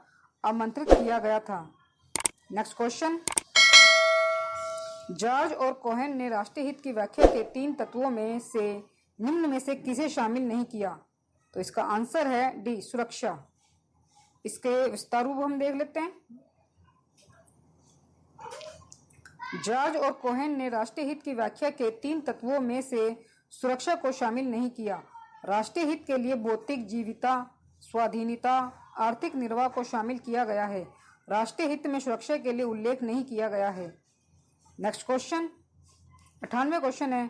आमंत्रित किया गया था। नेक्स्ट क्वेश्चन, जॉर्ज और कोहेन ने राष्ट्रीय हित की व्याख्या के 3 तत्वों में से निम्न में से किसे शामिल नहीं किया? तो इसका आंसर है डी, सुरक्षा। इसके विस्तार रूप हम देख लेते हैं। जॉर्ज और कोहेन ने राष्ट्रीय हित की व्याख्या के 3 तत्वों में से सुरक्षा को शामिल नहीं किया। राष्ट्रीय हित के लिए भौतिक जीविता, स्वाधीनता, आर्थिक निर्वाह को शामिल किया गया है। राष्ट्रीय हित में सुरक्षा के लिए उल्लेख नहीं किया गया है। नेक्स्ट क्वेश्चन 98 क्वेश्चन है,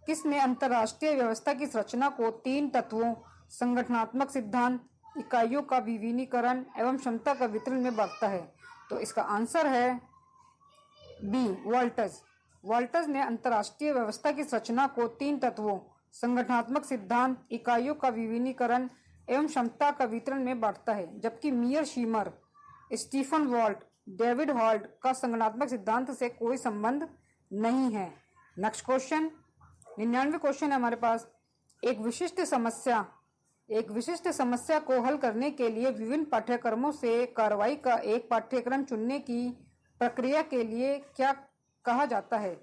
किसने अंतर्राष्ट्रीय व्यवस्था की संरचना को 3 तत्वों, संगठनात्मक सिद्धांत, इकाइयों का विलीनीकरण एवं क्षमता का वितरण में बांटा है? तो इसका आंसर है बी, वॉल्टर्स। वॉल्टर्स ने अंतर्राष्ट्रीय व्यवस्था की संरचना को 3 तत्वों, संगठनात्मक सिद्धांत, इकाइयों का विलीनीकरण एवं क्षमता का वितरण में बांटता है, जबकि Mearsheimer, Stephen Walt, David Holt का संगठनात्मक सिद्धांत से कोई संबंध नहीं है। नेक्स्ट क्वेश्चन 99 क्वेश्चन है हमारे पास। एक विशिष्ट समस्या को हल करने के लिए विभिन्न पाठ्यक्रमों से कार्रवाई का एक पाठ्यक्रम चुनने की प्रक्रिया के लिए क्या कहा जाता है?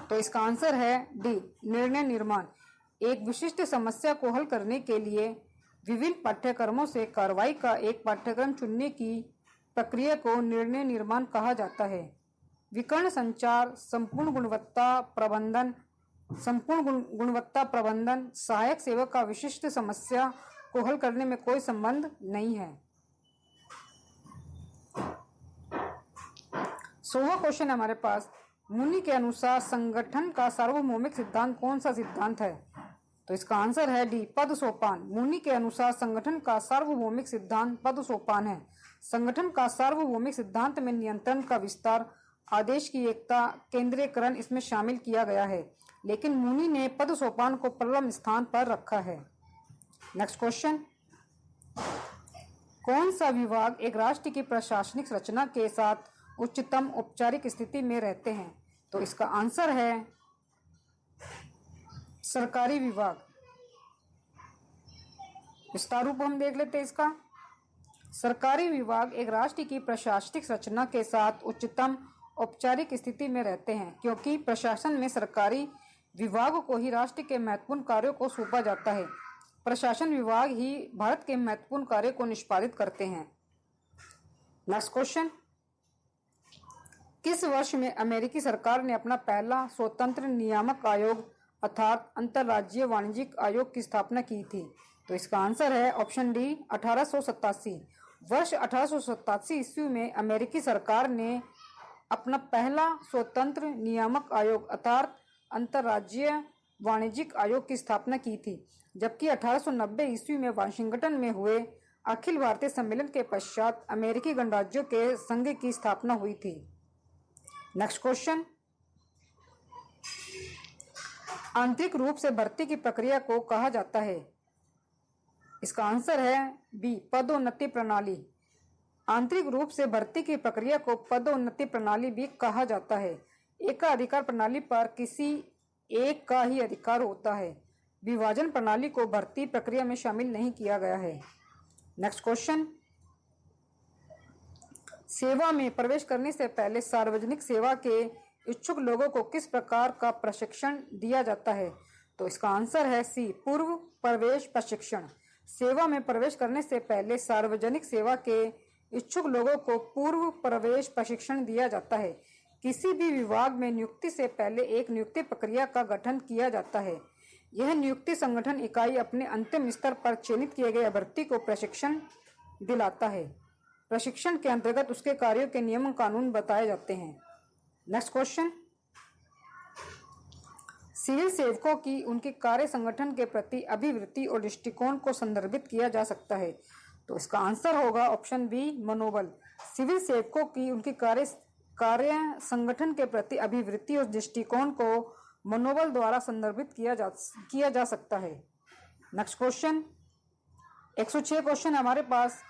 तो इसका आंसर है डी, निर्णय निर्माण। एक विशिष्ट समस्या को हल करने के लिए विभिन्न पाठ्यक्रमों से कार्रवाई का एक पाठ्यक्रम चुनने की प्रक्रिया को निर्णय निर्माण कहा जाता है। विकर्ण संचार, संपूर्ण गुणवत्ता प्रबंधन, सहायक सेवा का विशिष्ट समस्या को हल करने में कोई संबंध नहीं है। 16वां क्वेश्चन हमारे पास, मुनि के अनुसार संगठन का सार्वभौमिक सिद्धांत कौन सा सिद्धांत है? तो इसका आंसर है डी, पद सोपान। मुनि के अनुसार संगठन का सार्वभौमिक सिद्धांत पद सोपान है। संगठन का सार्वभौमिक सिद्धांत में नियंत्रण का विस्तार, आदेश की एकता, केंद्रीयकरण इसमें शामिल किया गया है, लेकिन मुनि ने पद सोपान को प्रथम स्थान पर रखा है। नेक्स्ट क्वेश्चन, कौन सा विभाग एक राष्ट्र की प्रशासनिक रचना के साथ उच्चतम औपचारिक स्थिति में रहते हैं? तो इसका आंसर है सरकारी विभाग। विस्तार रूप हम देख लेते हैं इसका। सरकारी विभाग एक राष्ट्र की प्रशासनिक रचना के साथ उच्चतम औपचारिक स्थिति में रहते हैं, क्योंकि प्रशासन में सरकारी विभाग को ही राष्ट्र के महत्वपूर्ण कार्यों को सौंपा जाता है। प्रशासन विभाग ही भारत के महत्वपूर्ण कार्य को निष्पादित करते हैं। नेक्स्ट क्वेश्चन, किस वर्ष में अमेरिकी सरकार ने अपना पहला स्वतंत्र नियामक आयोग अर्थात अंतर्राज्यीय वाणिज्यिक आयोग की स्थापना की थी? तो इसका आंसर है ऑप्शन डी, 1887। वर्ष 1887 ईस्वी में अमेरिकी सरकार ने अपना पहला स्वतंत्र नियामक आयोग अर्थात अंतर्राज्यीय वाणिज्यिक आयोग की स्थापना की थी, जबकि 1890 ईस्वी में वाशिंगटन में हुए अखिल भारतीय सम्मेलन के पश्चात अमेरिकी गणराज्यों के संघ की स्थापना हुई थी। नेक्स्ट क्वेश्चन, आंतरिक रूप से भर्ती की प्रक्रिया को कहा जाता है? इसका आंसर है बी, पदोन्नति प्रणाली। आंतरिक रूप से भर्ती की प्रक्रिया को पदोन्नति प्रणाली भी कहा जाता है। एकाधिकार प्रणाली पर किसी एक का ही अधिकार होता है। विभाजन प्रणाली को भर्ती प्रक्रिया में शामिल नहीं किया गया है। नेक्स्ट क्वेश्चन, सेवा में प्रवेश करने से पहले सार्वजनिक सेवा के इच्छुक लोगों को किस प्रकार का प्रशिक्षण दिया जाता है? तो इसका आंसर है सी, पूर्व प्रवेश प्रशिक्षण। सेवा में प्रवेश करने से पहले सार्वजनिक सेवा के इच्छुक लोगों को पूर्व प्रवेश प्रशिक्षण दिया जाता है। किसी भी विभाग में नियुक्ति से पहले एक नियुक्ति प्रक्रिया का गठन किया जाता है। यह नियुक्ति संगठन इकाई अपने अंतिम स्तर पर चयनित किए गए अभ्यर्थी को प्रशिक्षण दिलाता है। प्रशिक्षण के अंतर्गत उसके कार्यों के नियम कानून बताए जाते हैं। नेक्स्ट क्वेश्चन, सिविल सेवकों की उनके कार्य संगठन के प्रति अभिवृत्ति और दृष्टिकोण को संदर्भित किया जा सकता है। तो इसका आंसर होगा ऑप्शन बी, मनोबल। सिविल सेवकों की उनके कार्य संगठन के प्रति अभिवृत्ति और दृष्टिकोण को मनोबल द्वारा संदर्भित किया जा सकता है। नेक्स्ट क्वेश्चन, 106 क्वेश्चन हमारे पास,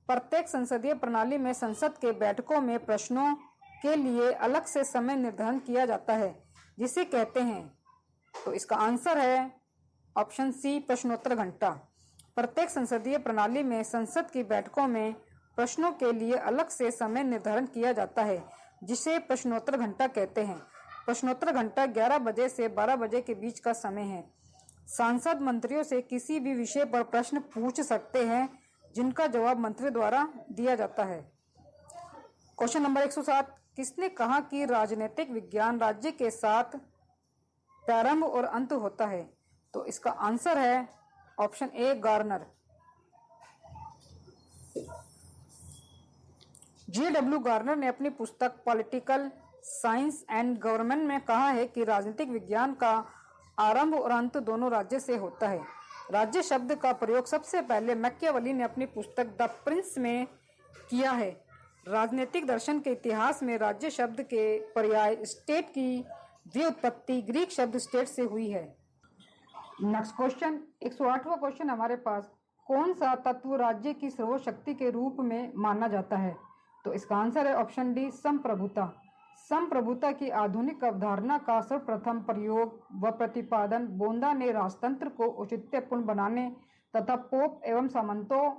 प्रत्येक संसदीय प्रणाली में संसद के बैठकों में प्रश्नों के लिए अलग से समय निर्धारण किया जाता है, जिसे कहते हैं? तो इसका आंसर है ऑप्शन सी, प्रश्नोत्तर घंटा। प्रत्येक संसदीय प्रणाली में संसद की बैठकों में प्रश्नों के लिए अलग से समय निर्धारण किया जाता है, जिसे प्रश्नोत्तर घंटा कहते हैं। प्रश्नोत्तर घंटा 11 बजे से 12 बजे के बीच का समय है। सांसद मंत्रियों से किसी भी विषय पर प्रश्न पूछ सकते हैं, जिनका जवाब मंत्री द्वारा दिया जाता है। क्वेश्चन नंबर 107, किसने कहा कि राजनीतिक विज्ञान राज्य के साथ प्रारंभ और अंत होता है? तो इसका आंसर है option A, Garner. J.W. Garner ने अपनी पुस्तक पॉलिटिकल साइंस एंड गवर्नमेंट में कहा है कि राजनीतिक विज्ञान का आरंभ और अंत दोनों राज्य से होता है। राज्य शब्द का प्रयोग सबसे पहले मैकियावेली ने अपनी पुस्तक द प्रिंस में किया है। राजनीतिक दर्शन के इतिहास में राज्य शब्द के पर्याय स्टेट की व्युत्पत्ति ग्रीक शब्द स्टेट से हुई है। नेक्स्ट क्वेश्चन, 108वां क्वेश्चन हमारे पास, कौन सा तत्व राज्य की सर्वशक्ति के रूप में माना जाता है? तो इसका आंसर है ऑप्शन डी, संप्रभुता। संप्रभुता की आधुनिक अवधारणा का सर्वप्रथम प्रयोग व प्रतिपादन बोंदा ने राजतंत्र को औचित्यपूर्ण बनाने तथा पोप एवं सामंतों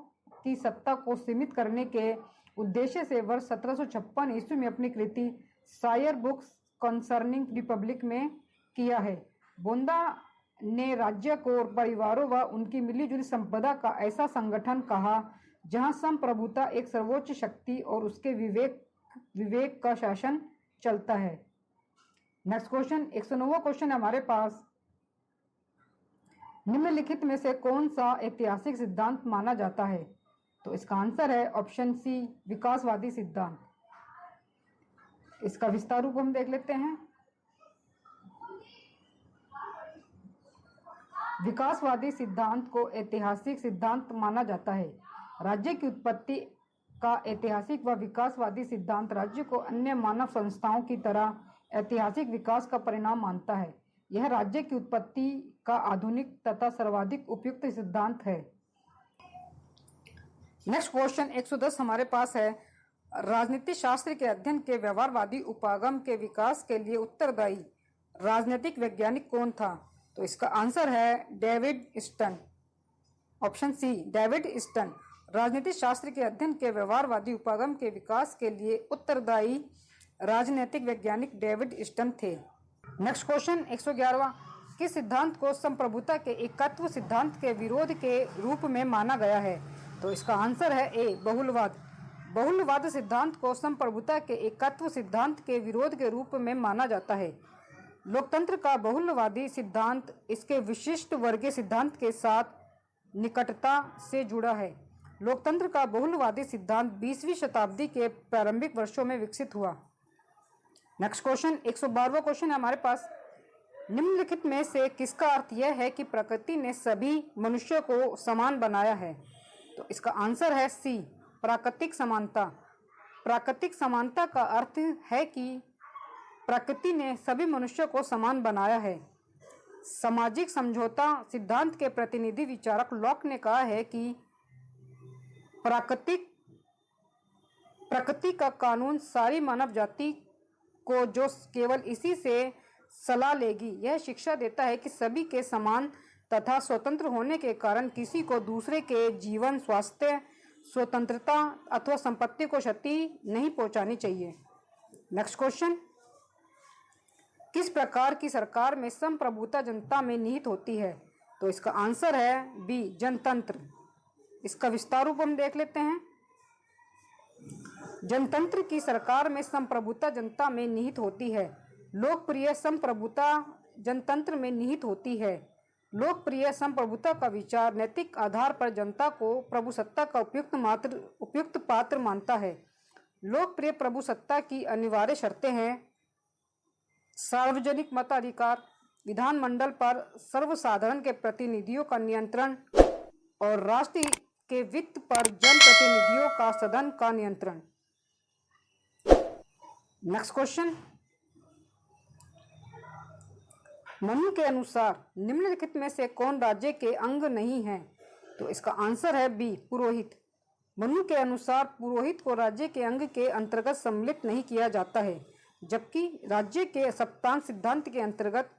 की सत्ता को सीमित करने के उद्देश्य से वर्ष 1756 ईस्वी में अपनी कृति सायर बुक्स कंसर्निंग रिपब्लिक में किया है। बोंदा ने राज्य को और परिवारों व उनकी मिलीजुली संपदा का ऐसा संगठन कहा जहां संप्रभुता एक सर्वोच्च शक्ति और उसके विवेक का शासन चलता है। नेक्स्ट क्वेश्चन 109वां क्वेश्चन हमारे पास, निम्नलिखित में से कौन सा ऐतिहासिक सिद्धांत माना जाता है? तो इसका आंसर है ऑप्शन सी, विकासवादी सिद्धांत। इसका विस्तार रूप हम देख लेते हैं। विकासवादी सिद्धांत को ऐतिहासिक सिद्धांत माना जाता है। राज्य की उत्पत्ति का ऐतिहासिक व विकासवादी सिद्धांत राज्य को अन्य मानव संस्थाओं की तरह ऐतिहासिक विकास का परिणाम मानता है। यह राज्य की उत्पत्ति का आधुनिक तथा सर्वाधिक उपयुक्त सिद्धांत है। नेक्स्ट क्वेश्चन 110 हमारे पास है, राजनीति शास्त्र के अध्ययन के व्यवहारवादी उपागम के विकास के लिए उत्तरदायी राजनीतिक वैज्ञानिक कौन था? तो इसका आंसर है David Easton. Option C, David Easton राजनीति शास्त्र के अध्ययन के व्यवहारवादी उपागम के विकास के लिए उत्तरदायी राजनीतिक वैज्ञानिक डेविड स्टन थे। नेक्स्ट क्वेश्चन 111वां, किस सिद्धांत को संप्रभुता के एकत्व सिद्धांत के विरोध के रूप में माना गया है? तो इसका आंसर है ए, बहुलवाद। बहुलवाद सिद्धांत को संप्रभुता के एकत्व सिद्धांत के विरोध के रूप में माना जाता है। लोकतंत्र का बहुलवादी सिद्धांत इसके विशिष्ट वर्गीय सिद्धांत के साथ निकटता से जुड़ा है। लोकतंत्र का बहुलवादी सिद्धांत 20वीं शताब्दी के प्रारंभिक वर्षों में विकसित हुआ। नेक्स्ट क्वेश्चन 112वां क्वेश्चन है हमारे पास, निम्नलिखित में से किसका अर्थ यह है कि प्रकृति ने सभी मनुष्यों को समान बनाया है? तो इसका आंसर है सी, प्राकृतिक समानता। प्राकृतिक समानता का अर्थ है कि प्रकृति ने सभी मनुष्यों को समान बनाया है। सामाजिक समझौता सिद्धांत के प्रतिनिधि विचारक लॉक ने कहा है कि प्रकृति का कानून सारी मानव जाति को जो केवल इसी से सलाह लेगी, यह शिक्षा देता है कि सभी के समान तथा स्वतंत्र होने के कारण किसी को दूसरे के जीवन, स्वास्थ्य, स्वतंत्रता अथवा संपत्ति को क्षति नहीं पहुंचानी चाहिए। नेक्स्ट क्वेश्चन, किस प्रकार की सरकार में संप्रभुता जनता में निहित होती है? तो इसका आंसर है बी, जनतंत्र। इसका विस्तार रूप हम देख लेते हैं। जनतंत्र की सरकार में संप्रभुता जनता में निहित होती है। लोकप्रिय संप्रभुता जनतंत्र में निहित होती है। लोकप्रिय संप्रभुता का विचार नैतिक आधार पर जनता को प्रभुसत्ता का उपयुक्त पात्र मानता है। लोकप्रिय प्रभुसत्ता की अनिवार्य शर्तें हैं सार्वजनिक मताधिकार, विधानमंडल पर सर्वसाधारण के प्रतिनिधियों का नियंत्रण और राष्ट्र के वित्त पर जनप्रतिनिधियों का सदन का नियंत्रण। नेक्स्ट क्वेश्चन, मनु के अनुसार निम्नलिखित में से कौन राज्य के अंग नहीं है? तो इसका आंसर है बी, पुरोहित। मनु के अनुसार पुरोहित को राज्य के अंग के अंतर्गत सम्मिलित नहीं किया जाता है, जबकि राज्य के सप्तांग सिद्धांत के अंतर्गत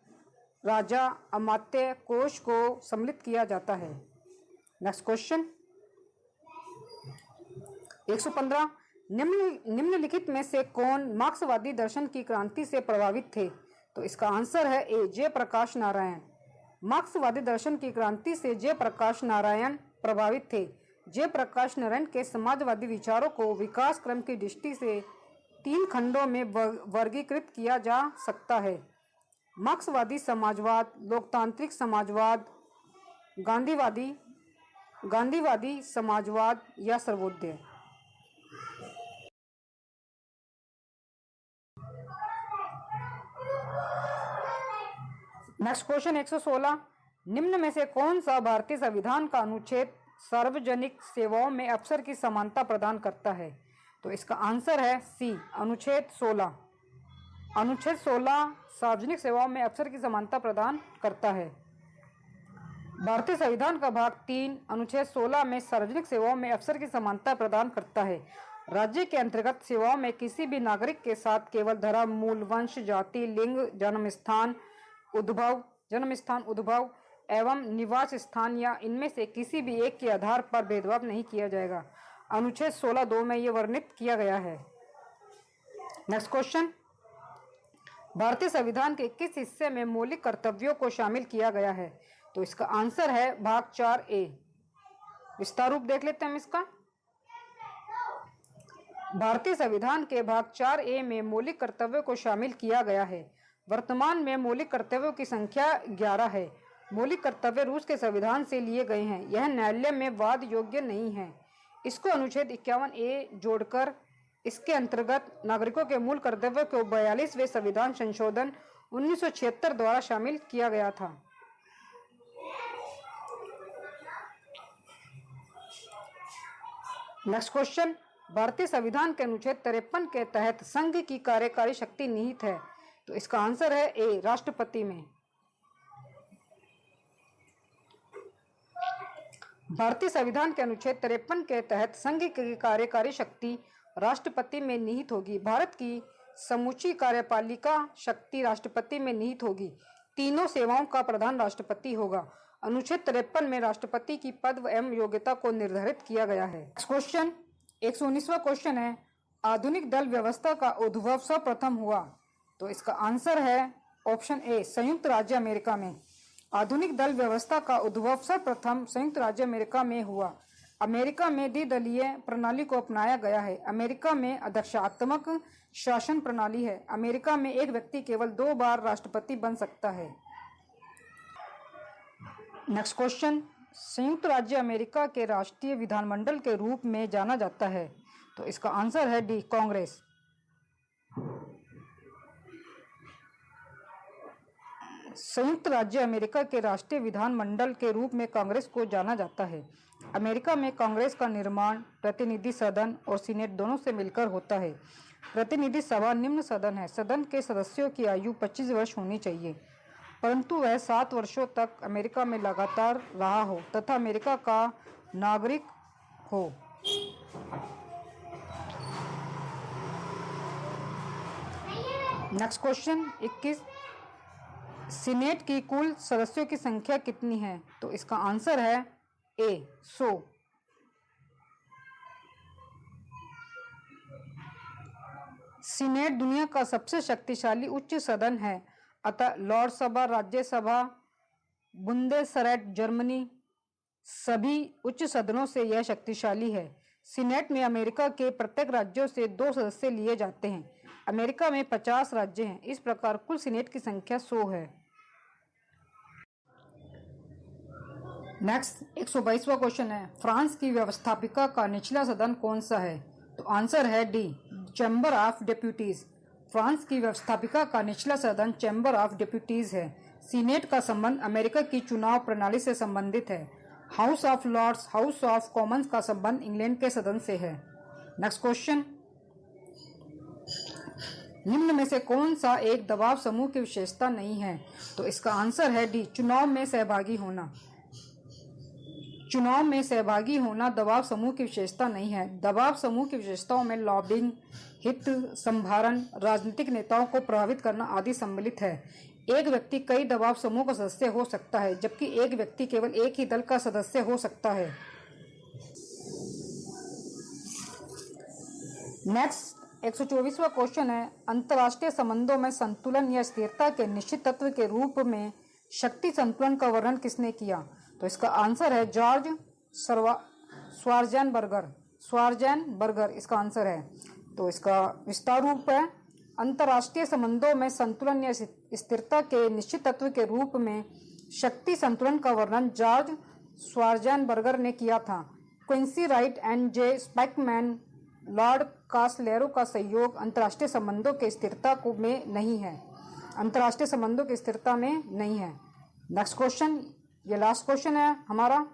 राजा, अमात्य, कोष को सम्मिलित किया जाता है। नेक्स्ट क्वेश्चन 115, निम्नलिखित में से कौन मार्क्सवादी दर्शन की क्रांति से प्रभावित थे? तो इसका आंसर है ए, जयप्रकाश नारायण। मार्क्सवादी दर्शन की क्रांति से जयप्रकाश नारायण प्रभावित थे। जयप्रकाश नारायण के समाजवादी विचारों को विकास क्रम की दृष्टि से 3 खंडों में वर्गीकृत किया जा सकता है: मार्क्सवादी समाजवाद, लोकतांत्रिक समाजवाद, गांधीवादी समाजवाद या सर्वोदय। नेक्स्ट क्वेश्चन 116, निम्न में से कौन सा भारतीय संविधान का अनुच्छेद सार्वजनिक सेवाओं में अवसर की समानता प्रदान करता है? तो इसका आंसर है सी, अनुच्छेद 16। अनुच्छेद 16 सार्वजनिक सेवाओं में अवसर की समानता प्रदान करता है। भारतीय संविधान का भाग 3 अनुच्छेद 16 में सार्वजनिक सेवाओं में अवसर की समानता प्रदान करता है। राज्य के अंतर्गत सेवाओं में किसी भी नागरिक के साथ केवल धर्म, मूल, वंश, जाति, लिंग, जन्मस्थान, उद्भव एवं निवास स्थान या इनमें से किसी भी एक के आधार पर भेदभाव नहीं किया जाएगा। अनुच्छेद 16(2) में यह वर्णित किया गया है। नेक्स्ट क्वेश्चन, भारतीय संविधान के किस हिस्से में मौलिक कर्तव्यों को शामिल किया गया है? तो इसका आंसर है भाग 4A। विस्तार रूप देख लेते हैं हम इसका। भारतीय संविधान के भाग 4A में मौलिक कर्तव्यों को शामिल किया गया है। वर्तमान में मौलिक कर्तव्यों की संख्या 11 है। मौलिक कर्तव्य रूस के संविधान से लिए गए हैं। यह न्यायालय में वाद योग्य नहीं है। इसको अनुच्छेद 51A जोड़कर इसके अंतर्गत नागरिकों के मूल कर्तव्यों को 42वें संविधान संशोधन 1976 द्वारा शामिल किया गया था। नेक्स्ट क्वेश्चन, भारतीय संविधान के अनुच्छेद 53 के तहत संघ की कार्यकारी शक्ति निहित है। तो इसका आंसर है ए, राष्ट्रपति में। भारतीय संविधान के अनुच्छेद 53 के तहत संघ की कार्यकारी शक्ति राष्ट्रपति में निहित होगी। भारत की समूची कार्यपालिका शक्ति राष्ट्रपति में निहित होगी। तीनों सेवाओं का प्रधान राष्ट्रपति होगा। अनुच्छेद 53 में राष्ट्रपति की पद एवं योग्यता को निर्धारित किया गया है। क्वेश्चन 119वां क्वेश्चन है, आधुनिक दल व्यवस्था का उद्भव सर्वप्रथम हुआ। तो इसका आंसर है ऑप्शन ए, संयुक्त राज्य अमेरिका में। आधुनिक दल व्यवस्था का उद्भव सर्वप्रथम संयुक्त राज्य अमेरिका में हुआ। अमेरिका में द्विदलीय प्रणाली को अपनाया गया है। अमेरिका में अध्यक्षात्मक शासन प्रणाली है। अमेरिका में एक व्यक्ति केवल 2 बार राष्ट्रपति बन सकता है। नेक्स्ट क्वेश्चन, संयुक्त राज्य अमेरिका के राष्ट्रीय विधानमंडल के रूप में जाना जाता है। तो इसका आंसर है डी, कांग्रेस। संयुक्त राज्य अमेरिका के राष्ट्रीय विधानमंडल के रूप में कांग्रेस को जाना जाता है। अमेरिका में कांग्रेस का निर्माण प्रतिनिधि सदन और सीनेट दोनों से मिलकर होता है। प्रतिनिधि सभा निम्न सदन है। सदन के सदस्यों की आयु 25 वर्ष होनी चाहिए, परंतु वह 7 वर्षों तक अमेरिका में लगातार रहा हो तथा अमेरिका का नागरिक हो। नेक्स्ट क्वेश्चन 21, सीनेट की कुल सदस्यों की संख्या कितनी है? तो इसका आंसर है ए, 100। सीनेट दुनिया का सबसे शक्तिशाली उच्च सदन है। अतः लॉर्ड सभा, राज्यसभा, बुंदेसरैट जर्मनी सभी उच्च सदनों से यह शक्तिशाली है। सीनेट में अमेरिका के प्रत्येक राज्यों से 2 सदस्य लिए जाते हैं। अमेरिका में 50 राज्य हैं। इस प्रकार कुल सीनेट की संख्या 100 है। नेक्स्ट 122वां क्वेश्चन है, फ्रांस की व्यवस्थापिका का निचला सदन कौन सा है? तो आंसर है D, chamber of deputies. France की व्यवस्थापिका का निचला सदन चैम्बर ऑफ डेप्यूटीज है। सीनेट का संबंध अमेरिका की चुनाव प्रणाली से संबंधित है। House of Lords, House of Commons का संबंध इंग्लैंड के सदन से है। नेक्स्ट क्वेश्चन, निम्न में से कौन सा एक दबाव समूह की विशेषता नहीं है? तो इसका आंसर है डी, चुनाव में सहभागी होना। चुनाव में सहभागी होना दबाव समूह की विशेषता नहीं है। दबाव समूह की विशेषताओं में लॉबिंग, हित संभारण, राजनीतिक नेताओं को प्रभावित करना आदि सम्मिलित है। एक व्यक्ति कई दबाव समूह का सदस्य हो सकता है, जबकि एक व्यक्ति केवल एक ही दल का सदस्य हो सकता है। नेक्स्ट 124वां क्वेश्चन है, अंतर्राष्ट्रीय संबंधों में संतुलन या स्थिरता के निश्चित तत्व के रूप में शक्ति संतुलन का वर्णन किसने किया? तो इसका आंसर है जॉर्ज स्वार्जेनबर्गर इसका आंसर है। तो इसका विस्तार रूप है, अंतर्राष्ट्रीय संबंधों में संतुलन या स्थिरता के निश्चित तत्व के रूप में शक्ति संतुलन का वर्णन जॉर्ज स्वार्जेनबर्गर ने किया था। Quincy Wright and J Spackman, Lord Castlereagh का सहयोग अंतर्राष्ट्रीय संबंधों के स्थिरता में नहीं है। अंतर्राष्ट्रीय संबंधों की स्थिरता में नहीं है। नेक्स्ट क्वेश्चन, ये लास्ट क्वेश्चन है हमारा,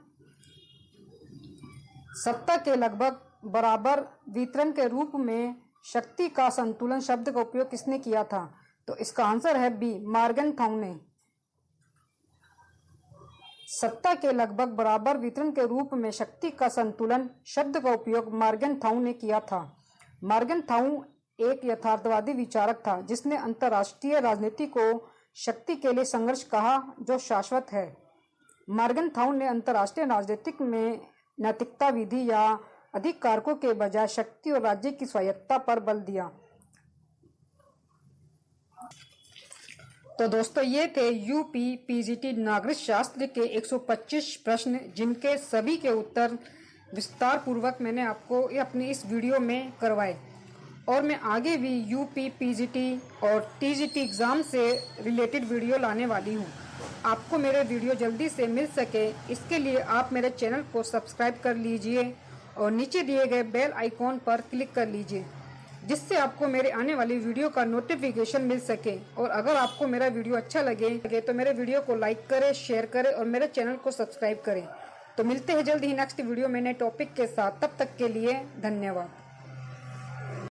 सत्ता के लगभग बराबर वितरण के रूप में शक्ति का संतुलन शब्द का उपयोग किसने किया था? तो इसका आंसर है बी, मॉर्गनथाउ ने। सत्ता के लगभग बराबर वितरण के रूप में शक्ति का संतुलन शब्द का उपयोग मॉर्गनथाउ ने किया था। मॉर्गनथाउ एक यथार्थवादी विचारक था, जिसने अंतर्राष्ट्रीय राजनीति को शक्ति के लिए संघर्ष कहा जो शाश्वत है। मॉर्गनथाउ ने अंतर्राष्ट्रीय राजनीतिक में नैतिकता, विधि या अधिक कारकों के बजाय शक्ति और राज्य की स्वायत्तता पर बल दिया। तो दोस्तों ये थे यूपी पीजीटी नागरिक शास्त्र के 125 प्रश्न, जिनके सभी के उत्तर विस्तार पूर्वक मैंने आपको अपनी इस वीडियो में करवाए। और मैं आगे भी यूपी पीजीटी और टीजीटी एग्ज़ाम से रिलेटेड वीडियो लाने वाली हूँ। आपको मेरे वीडियो जल्दी से मिल सके, इसके लिए आप मेरे चैनल को सब्सक्राइब कर लीजिए और नीचे दिए गए बेल आइकॉन पर क्लिक कर लीजिए, जिससे आपको मेरे आने वाली वीडियो का नोटिफिकेशन मिल सके। और अगर आपको मेरा वीडियो अच्छा लगे तो मेरे वीडियो को लाइक करें, शेयर करें और मेरे चैनल को सब्सक्राइब करें। तो मिलते हैं जल्द ही नेक्स्ट वीडियो में नए टॉपिक के साथ। तब तक के लिए धन्यवाद।